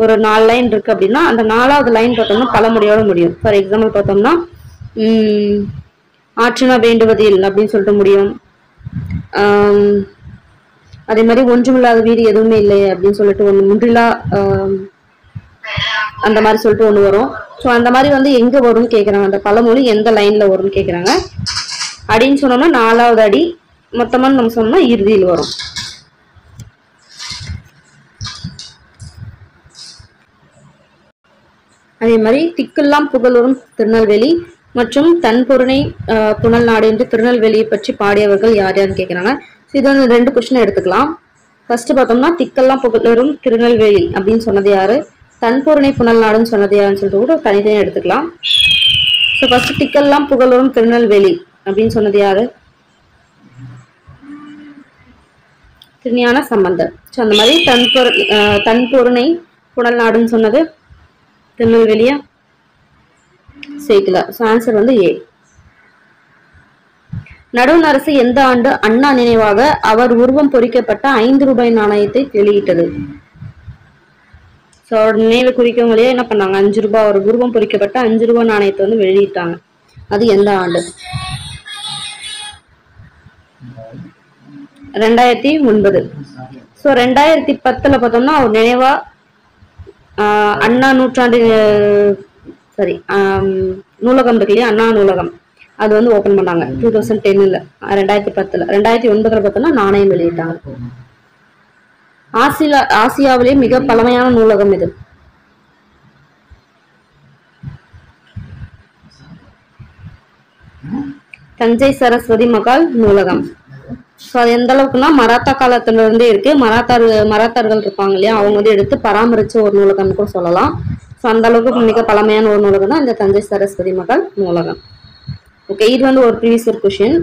ஒரு 4 லைன் இருக்கு அப்படின்னா அந்த 4வது லைன் பார்த்தோம்னா பழமொழியோட முடியும். ஃபார் எக்ஸாம்பிள் பார்த்தோம்னா ஆற்றினா வேண்டுவதில் அப்படின்னு சொல்லிட்டு முடியும். அதே மாதிரி ஒன்றுமில்லாத வீடு எதுவுமே இல்லை அப்படின்னு சொல்லிட்டு ஒன்று முன்றிலா அந்த மாதிரி சொல்லிட்டு ஒன்று வரும். ஸோ அந்த மாதிரி வந்து எங்க வரும்னு கேட்குறாங்க. அந்த பழமொழி எந்த லைன்ல வரும்னு கேட்குறாங்க. அடின்னு சொன்னோம்னா 4வது அடி, மொத்தமா நம்ம சொன்னோம்னா இறுதியில் வரும். அதே மாதிரி திக்கெல்லாம் புகழும் திருநெல்வேலி மற்றும் தன்பொருணை புனல் நாடு என்று திருநெல்வேலியை பற்றி பாடியவர்கள் யார் யாருன்னு கேட்குறாங்க. இது வந்து 2 கொஸ்டின் எடுத்துக்கலாம். ஃபர்ஸ்ட் பார்த்தோம்னா திக்கெல்லாம் புகழும் திருநெல்வேலி அப்படின்னு சொன்னது யாரு, தன்பொருணை புனல் நாடுன்னு சொன்னது யாருன்னு சொல்லிட்டு கூட தனித்தனியாக எடுத்துக்கலாம். ஸோ ஃபர்ஸ்ட் திக்கெல்லாம் புகழும் திருநெல்வேலி அப்படின்னு சொன்னது யாரு, திருஞான சம்பந்தர். ஸோ அந்த மாதிரி தன்பொருணை புனல் நாடுன்னு சொன்னது திருநெல்வேலியா, சேர்க்கல. ஸோ ஆன்சர் வந்து ஏ. நடுவண் அரசு எந்த ஆண்டு அண்ணா நினைவாக அவர் உருவம் பொறிக்கப்பட்ட 5 ரூபாய் நாணயத்தை வெளியிட்டது? ஸோ நினைவு குறிக்கவங்களே என்ன பண்ணாங்க, 5 ரூபாய் ஒரு உருவம் பொறிக்கப்பட்ட 5 ரூபாய் நாணயத்தை வந்து வெளியிட்டாங்க. அது எந்த ஆண்டு? 2009. ஸோ 2010 பார்த்தோம்னா ஒரு நினைவா அண்ணா நூற்றாண்டு நூலகம் இருக்கு இல்லையா, அண்ணா நூலகம், அது வந்து ஓபன் பண்ணாங்க 2010ல. 2010ல 2009 பார்த்தோம்னா நாணயம் வெளியிட்டாங்க. ஆசியாவிலேயே மிக பழமையான நூலகம் இது. தஞ்சை சரஸ்வதி மகால் நூலகம். ஸோ அது எந்த அளவுக்குன்னா மராத்தா காலத்துல இருந்தே இருக்கு. மராத்தார்கள் இருப்பாங்க இல்லையா, அவங்க வந்து எடுத்து பராமரிச்ச ஒரு நூலகம்னு கூட சொல்லலாம். ஸோ அந்த அளவுக்கு மிக பழமையான ஒரு நூலகம் தான் இந்த தஞ்சை சரஸ்வதி மகால் நூலகம். ஓகே, இது வந்து ஒரு ப்ரீவியஸ் கொஸ்டின்.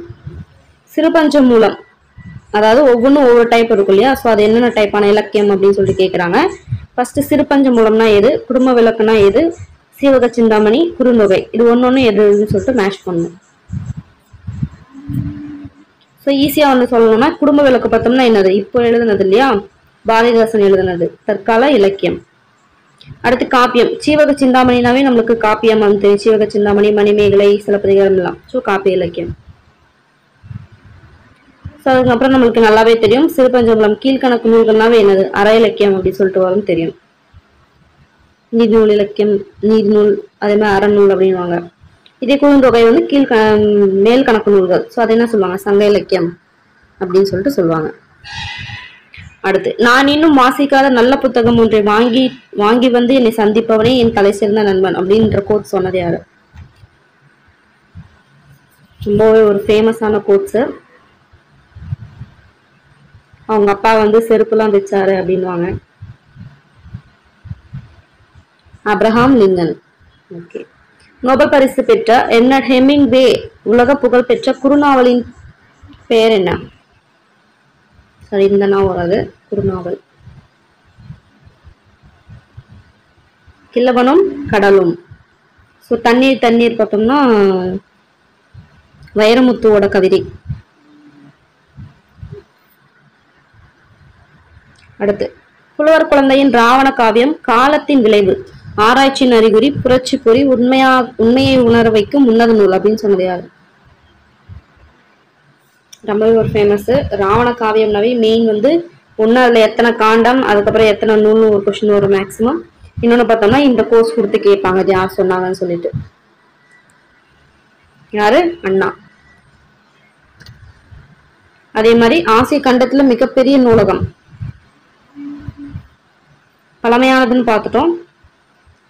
சிறுபஞ்ச மூலம், அதாவது ஒவ்வொன்றும் ஒவ்வொரு டைப் இருக்கும் இல்லையா, ஸோ அது என்னென்ன டைப்பான இலக்கியம் அப்படின்னு சொல்லிட்டு கேட்குறாங்க. ஃபர்ஸ்ட் சிறுபஞ்ச மூலம்னா எது, குடும்ப விளக்குனா எது, சீவக சிந்தாமணி, குறுந்தொகை, இது ஒன்னொன்னு எதுன்னு சொல்லிட்டு மேட்ச் பண்ணணும். ஸோ ஈஸியா வந்து சொல்லணும்னா குடும்ப விளக்கு பார்த்தோம்னா என்னது, இப்போ எழுதுனது இல்லையா, பாரதிதாசன் எழுதுனது, தற்கால இலக்கியம். அடுத்து காப்பியம், சீவக சிந்தாமணினாவே நம்மளுக்கு காப்பியம் வந்து சீவக சிந்தாமணி, மணிமேகலை, சிலப்பதிகாரம் எல்லாம். ஸோ காப்பிய இலக்கியம். ஸோ அதுக்கப்புறம் நம்மளுக்கு நல்லாவே தெரியும் சிறுபஞ்சமூலம் கீழ்கணக்கு நூல்கள்னாவே என்னது, அற இலக்கியம் அப்படின்னு சொல்லிட்டு வரும் தெரியும். நீதிநூல் இலக்கியம், நீதிநூல், அதே மாதிரி அறநூல் அப்படின்வாங்க. இதே குறுந்தொகை வந்து மேல் கணக்கு நூல்கள். ஸோ அது என்ன சொல்லுவாங்க, சங்க இலக்கியம் அப்படின்னு சொல்லிட்டு சொல்லுவாங்க. அடுத்து, நான் இன்னும் வாசிக்காத நல்ல புத்தகம் ஒன்றை வாங்கி வந்து என்னை சந்திப்பவனே என் தலை சிறந்த நண்பன் அப்படின்ற கோட் சொன்னது யாரு? ரொம்பவே ஒரு ஃபேமஸான கோட்ஸ். அவங்க அப்பா வந்து செருப்புலாம் வச்சாரு அப்படின்வாங்க. Abraham Lincoln. ஓகே. நோபல் பரிசு பெற்ற எர்னட் ஹெமிங்வே உலக புகழ் பெற்ற குறுநாவலின் பெயர் என்ன? சரி, இந்த நாவல் வராது, குறுநாவல். கிழவனும் கடலும். ஸோ தண்ணீர் பார்த்தோம்னா வைரமுத்துவோட கவிதை. அடுத்து, புலவர் குழந்தையின் ராவண காவியம் காலத்தின் விளைவு, ஆராய்ச்சியின் அறிகுறி, புரட்சி பொறி, உண்மையை உணர வைக்கும் உன்னத நூல் அப்படின்னு சொன்னது யாரு? ரொம்பவே ஒரு ஃபேமஸ். ராவண காவியம்னாவே மெயின் வந்து ஒன்று அதில் எத்தனை காண்டம், அதுக்கப்புறம் எத்தனை நூல்னு ஒரு கொஸ்டின் வரும் மேக்சிமம். இன்னொன்று பார்த்தோம்னா இந்த கோர்ஸ் கொடுத்து கேட்பாங்க, அது யார் சொன்னாங்கன்னு சொல்லிட்டு. யாரு? அண்ணா. அதே மாதிரி ஆசிய கண்டத்துல மிகப்பெரிய நூலகம் பழமையானதுன்னு பார்த்துட்டோம்.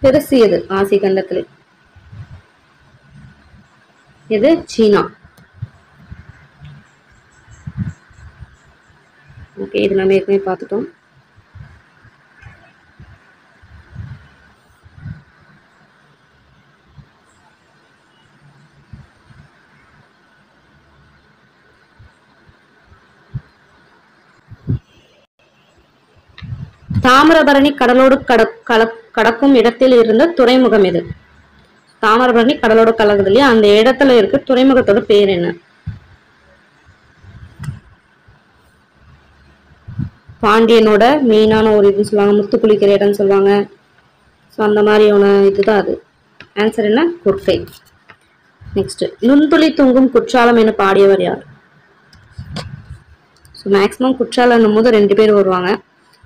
பெருசு எது ஆசிய கண்டத்துல? எது? சீனா. ஓகே, இது நம்ம ஏற்கனவே பார்த்துட்டோம். தாமிரபரணி கடலோடு கடக்கும் இடத்தில் இருந்த துறைமுகம் எது? தாமிரபரணி கடலோடு கலக்குது இல்லையா, அந்த இடத்துல இருக்க துறைமுகத்தோட பேர் என்ன? பாண்டியனோட மெயினான ஒரு இது சொல்லுவாங்க, முத்து குளிக்கிற இடம்னு சொல்லுவாங்க. ஸோ அந்த மாதிரியான இதுதான் அது. ஆன்சர் என்ன? கொற்கை. நெக்ஸ்ட், நுண்துளி தூங்கும் குற்றாலம் என பாடியவர் யார்? ஸோ மேக்ஸிமம் குற்றாலன்னும் போது 2 பேர் வருவாங்க.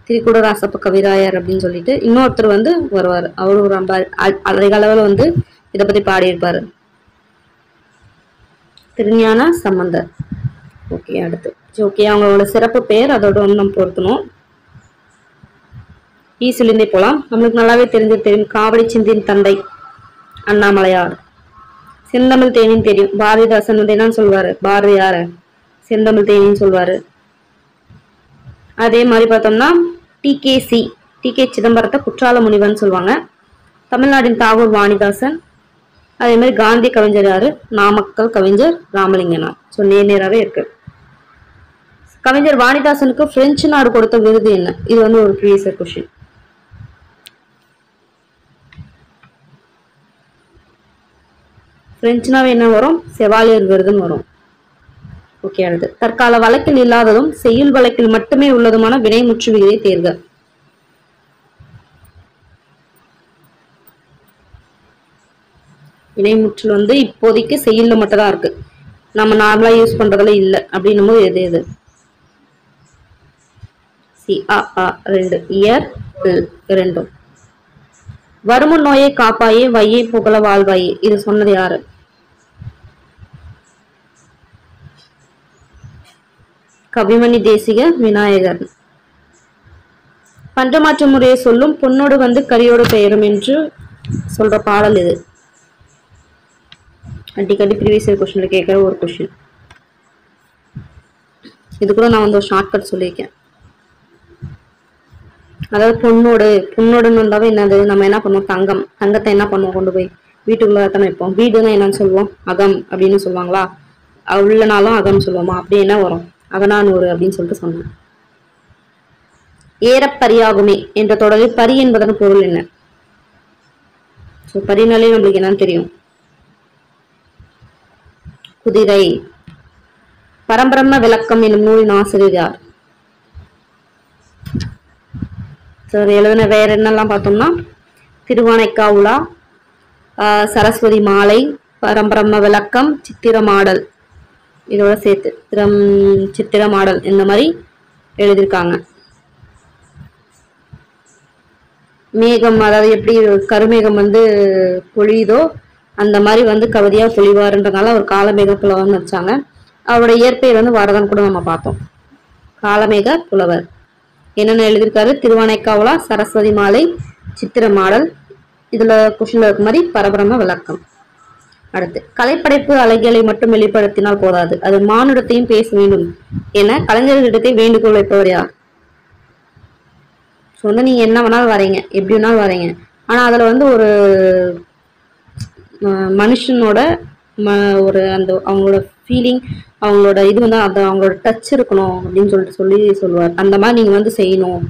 திரிகூட ராசப்ப கவிராயர் அப்படின்னு சொல்லிட்டு இன்னொருத்தர் வந்து வருவார். அவரு ஒரு அதிக அளவில் வந்து இதை பத்தி பாடியிருப்பாரு. திருஞான சம்பந்தர். ஓகே, அடுத்து ஓகே அவங்களோட சிறப்பு பெயர் அதோட வந்து நம்ம பொருத்தணும். ஈசிலிருந்தே போலாம். நம்மளுக்கு நல்லாவே தெரியும் காவடி சிந்தின் தந்தை அண்ணாமலையார். செந்தமிழ் தேனின்னு தெரியும். பாரதிதாசன் வந்து என்னன்னு சொல்வாரு, பாரதியார செந்தமிழ் தேனின்னு சொல்வாரு. அதே மாதிரி பார்த்தோம்னா டி கே சிதம்பரத்தை குற்றால முனிவன் சொல்லுவாங்க. தமிழ்நாட்டின் தாகூர் வாணிதாசன். அதே மாதிரி காந்தி கவிஞர் யாரு, நாமக்கல் கவிஞர் ராமலிங்கனார். ஸோ நேராகவே இருக்கு. கவிஞர் வாணிதாசனுக்கு பிரெஞ்சு நாடு கொடுத்த விருது என்ன? இது வந்து ஒரு ப்ரீவியஸ் கொஸ்டின். பிரெஞ்சுனாவே என்ன வரும், செவாலியர் விருதுன்னு வரும். ஓகே, அடுத்து தற்கால வழக்கில் இல்லாததும் செய்யுள் வழக்கில் மட்டுமே உள்ளதுமான வினைமுற்று விதியை தேர்க. வினைமுற்று வந்து இப்போதைக்கு செய்யுள்ல மட்டும் தான் இருக்கு, நம்ம நார்மலா யூஸ் பண்றதுல இல்லை அப்படின்னும் போது எது எது? ரெண்டு இயர் ரெண்டும். வருமுன் நோயை காப்பாயே வையை புகழ வாழ்வாயே, இது சொன்னது யாரு? கவிமணி தேசிக விநாயகர். பஞ்சமாற்று முறையை சொல்லும் பொன்னோடு வந்து கரியோடு பெயரும் என்று சொல்ற பாடல் இது. அடிக்கடி ப்ரீவியஸ் இயர் கொஸ்டின்ல கேட்கிற ஒரு கொஸ்டின். இது கூட நான் வந்து ஒரு ஷார்ட்கட் சொல்லியிருக்கேன். அதாவது பொண்ணோடுன்னு வந்தாவே என்னது, நம்ம என்ன பண்ணுவோம், தங்கத்தை என்ன பண்ணுவோம், கொண்டு போய் வீட்டுக்குள்ள தானே வைப்போம். வீடுன்னா என்னன்னு சொல்லுவோம், அகம் அப்படின்னு சொல்லுவாங்களா, உள்ளனாலும் அகம் சொல்லுவோமா, அப்படி என்ன வரும், அகனானூறு அப்படின்னு சொல்லிட்டு சொன்னேன். ஏறப்பரியாகுமே என்ற தொடரில் பரி என்பதன் பொருள் என்ன? பரினாலே நம்மளுக்கு என்னன்னு தெரியும், குதிரை. பரம்பிரம்ம விளக்கம் என்னும் நூலின் ஆசிரியர் யார்? எழுதின வேற என்னெல்லாம் பார்த்தோம்னா திருவானைக்காவுலா, சரஸ்வதி மாலை, பரம்பிரம்ம விளக்கம், சித்திரமாடல், இதோட சேர்த்து சித்திரமாடல் இந்த மாதிரி எழுதியிருக்காங்க. மேகம், அதாவது எப்படி கருமேகம் வந்து பொழியுதோ அந்த மாதிரி வந்து கவிதையா பொழிவாருன்றதுனால அவர் காலமேக புலவர்னு வச்சாங்க. அவரோட இயற்பெயர் வந்து வரதன் கூட நம்ம பார்த்தோம். காலமேக புலவர். என்னென்ன எழுதியிருக்காரு, திருவானைக்காவலா, சரஸ்வதி மாலை, சித்திரமாடல், இதுல கொஸ்டின்ல இருக்க மாதிரி பரபிரம்ம விளக்கம். அடுத்து கலைப்படைப்பு அழகியலை மட்டும் வெளிப்படுத்தினால் போதாது, அது மானுடத்தையும் பேச வேண்டும் என கலைஞர்களிடத்தை வேண்டுகோள் வைப்பவர் யார்? சொந்த நீங்க என்ன வேணாலும் வரைங்க, எப்படி வேணாலும் வரைங்க, ஆனா அதுல வந்து ஒரு மனுஷனோட ஒரு அந்த அவங்களோட ஃபீலிங், அவங்களோட இது வந்து அந்த அவங்களோட டச் இருக்கணும் அப்படின்னு சொல்லிட்டு சொல்லுவார். அந்த மாதிரி நீங்க வந்து செய்யணும்,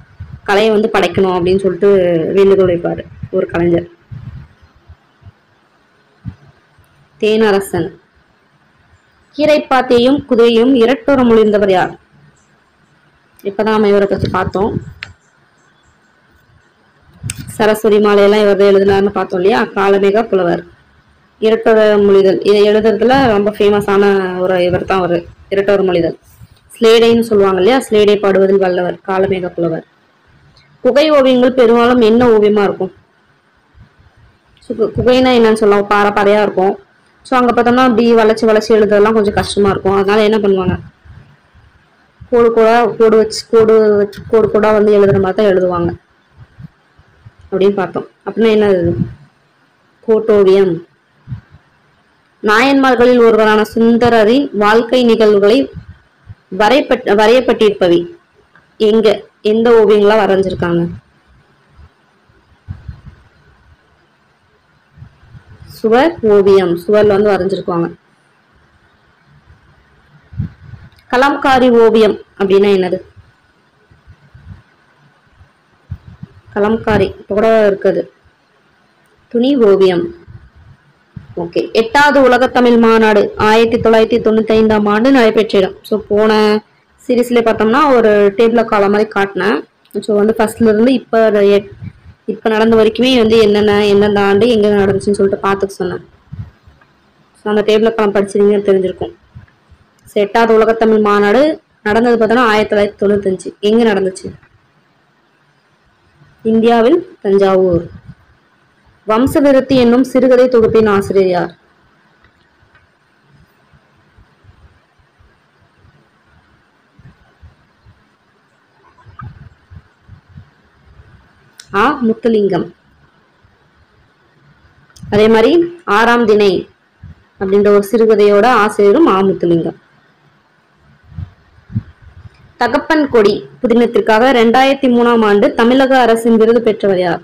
கலையை வந்து படைக்கணும் அப்படின்னு சொல்லிட்டு வேண்டுகோள் வைப்பாரு ஒரு கலைஞர். தேனரசன். கீரைப்பாத்தையும் குதிரையும் இரட்டோர மொழிந்தவர் யார்? இப்பதான் நம்ம இவரை பத்தி பார்த்தோம். சரஸ்வதி மாலையெல்லாம் இவர் எழுதினார்னு பார்த்தோம் இல்லையா. காலமேக புலவர். இரட்டோர மொழிதல் இதை எழுதுறதுல ரொம்ப ஃபேமஸான ஒரு இவர் தான் ஒரு இரட்டோர மொழிதல். ஸ்லேடைன்னு சொல்லுவாங்க இல்லையா, ஸ்லேடை பாடுவதில் வல்லவர் காலமேக புலவர். குகை ஓவியங்கள் பெரும்பாலும் என்ன ஓவியமா இருக்கும்? குகைனா என்னன்னு சொல்லலாம், பாறையா இருக்கும். ஸோ அங்க பார்த்தோம்னா அப்படி வளைச்சு எழுதுறதுலாம் கொஞ்சம் கஷ்டமா இருக்கும். அதனால என்ன பண்ணுவாங்க, கோடு கூட வந்து எழுதுற மாதிரி தான் எழுதுவாங்க அப்படின்னு பார்த்தோம். அப்படின்னா என்னது, கோட்டோவியம். நாயன்மார்களில் ஒருவரான சுந்தரரின் வாழ்க்கை நிகழ்வுகளை வரையப்பட்டிருப்பவை எந்த ஓவியங்களா வரைஞ்சிருக்காங்க? சுவர் ஓவியம், சுவர்ல வந்து வரைஞ்சிருக்காங்க. கலம்காரி ஓவியம் அப்படின்னா என்னது? கலம்காரி கூட இருக்குது, துணி ஓவியம். ஓகே, 8வது உலகத்தமிழ் மாநாடு 1995ஆம் ஆண்டு நடைபெற்ற இடம். ஸோ போன சீரீஸ்ல பார்த்தோம்னா ஒரு டேபிள் காலம் மாதிரி காட்டினேன். ஸோ வந்து ஃபர்ஸ்ட்ல இருந்து இப்போ நடந்த வரைக்குமே வந்து எந்தெந்த ஆண்டு எங்க நடந்துச்சுன்னு சொல்லிட்டு பார்த்துக்க சொன்னேன். ஸோ அந்த டேபிள் காலம் படிச்சிருந்தீங்கன்னு தெரிஞ்சிருக்கும். ஸோ 8வது உலகத்தமிழ் மாநாடு நடந்தது பார்த்தோன்னா 1995. எங்க நடந்துச்சு? இந்தியாவில் தஞ்சாவூர். வம்சவிருத்தி என்னும் சிறுகதை தொகுப்பின் ஆசிரியர் யார்? முத்துலிங்கம். அதே மாதிரி 6ஆம் திணை அப்படின்ற ஒரு சிறுகதையோட ஆசிரியரும் முத்துலிங்கம். தகப்பன் கொடி புதினத்திற்காக 2003ஆம் ஆண்டு தமிழக அரசின் விருது பெற்றவர் யார்?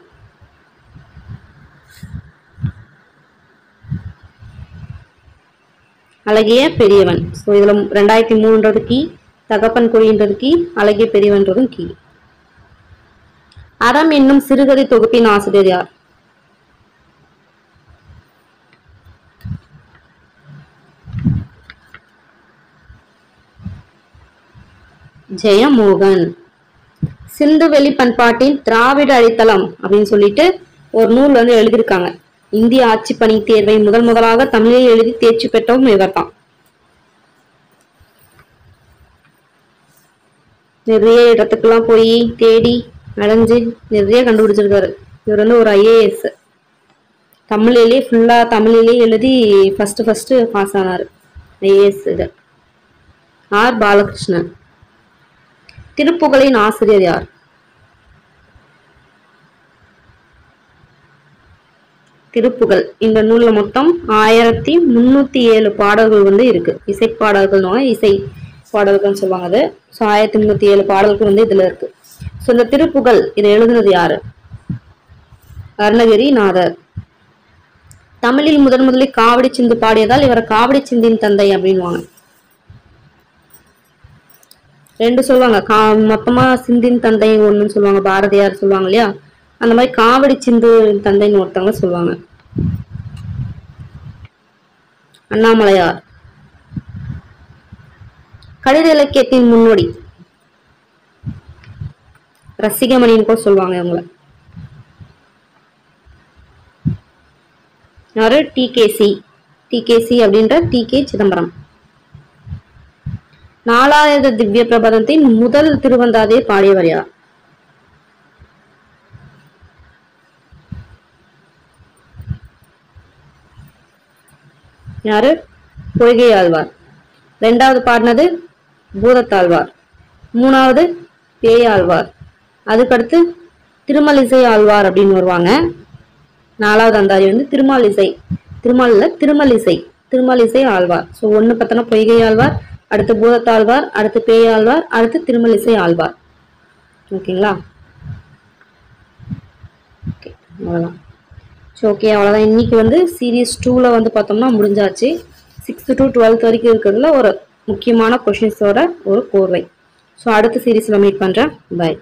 அழகிய பெரியவன். ஸோ இதுல 2003ன்றது கீ, தகப்பன் கொடின்றது கீ, அழகிய பெரியவன்றதும் கீ. அறம் என்னும் சிறுகதை தொகுப்பின் ஆசிரியர் யார்? ஜெயமோகன். சிந்துவெளி பண்பாட்டின் திராவிட அடித்தளம் அப்படின்னு சொல்லிட்டு ஒரு நூல் வந்து எழுதியிருக்காங்க. இந்திய ஆட்சி பணி தேர்வை முதலாக தமிழில் எழுதி தேர்ச்சி பெற்றவும் இவர் தான். நிறைய இடத்துக்கெல்லாம் போய் தேடி அடைஞ்சு நிறைய கண்டுபிடிச்சிருக்காரு. இவர் வந்து ஒரு IAS. தமிழிலே எழுதி ஃபர்ஸ்ட் பாஸ் ஆனாரு IAS. இது ஆர் பாலகிருஷ்ணன். திருப்புகழின் ஆசிரியர் யார்? திருப்புகழ் இந்த நூல்ல மொத்தம் 1307 பாடல்கள் வந்து இருக்கு. இசை பாடல்கள் சொல்லுவாங்க அது. 1307 பாடல்கள் வந்து இதுல இருக்கு. ஸோ இந்த திருப்புகழ் இதை எழுதுனது யாரு? அருணகிரிநாதர். தமிழில் முதலில் காவடி சிந்து பாடியதால் இவரை காவடி சிந்தின் தந்தை அப்படின்வாங்க. 2 சொல்லுவாங்க. மொத்தமா சிந்தின் தந்தை ஒண்ணுன்னு சொல்லுவாங்க, பாரதியார் சொல்லுவாங்க இல்லையா, அந்த மாதிரி காவடி சிந்து தந்தைன்னு ஒருத்தவங்க சொல்லுவாங்க. அண்ணாமலையார். கடித இலக்கியத்தின் முன்னோடி ரசிகமணின்னு கூட சொல்லுவாங்க இவங்கள. யாரு? டிகேசி அப்படின்ற TK சிதம்பரம். 4வது திவ்ய பிரபந்தத்தின் முதல் திருவந்தாதியை பாடியவர் யார்? யாரு? பொய்கை ஆழ்வார். 2வது பாடினது பூதத்தாழ்வார். 3வது பேயாழ்வார். அதுக்கடுத்து திருமலிசை ஆழ்வார் அப்படின்னு வருவாங்க. 4வது அந்தாதி வந்து திருமலிசை ஆழ்வார். ஸோ 1 பார்த்தோன்னா பொய்கை ஆழ்வார், அடுத்து பூதத்தாழ்வார், அடுத்து பேயாழ்வார், அடுத்து திருமலிசை ஆழ்வார். ஓகேங்களா? அவ்வளோதான். ஸோ ஓகே, அவ்வளோதான். இன்னைக்கு வந்து சீரீஸ் 2ல வந்து பார்த்தோம்னா முடிஞ்சாச்சு. 6th to 12th வரைக்கும் இருக்கிறதுல ஒரு முக்கியமான கொஷின்ஸோட ஒரு கோர்வை. ஸோ அடுத்த சீரீஸில் மீட் பண்ணுறேன். பாய்.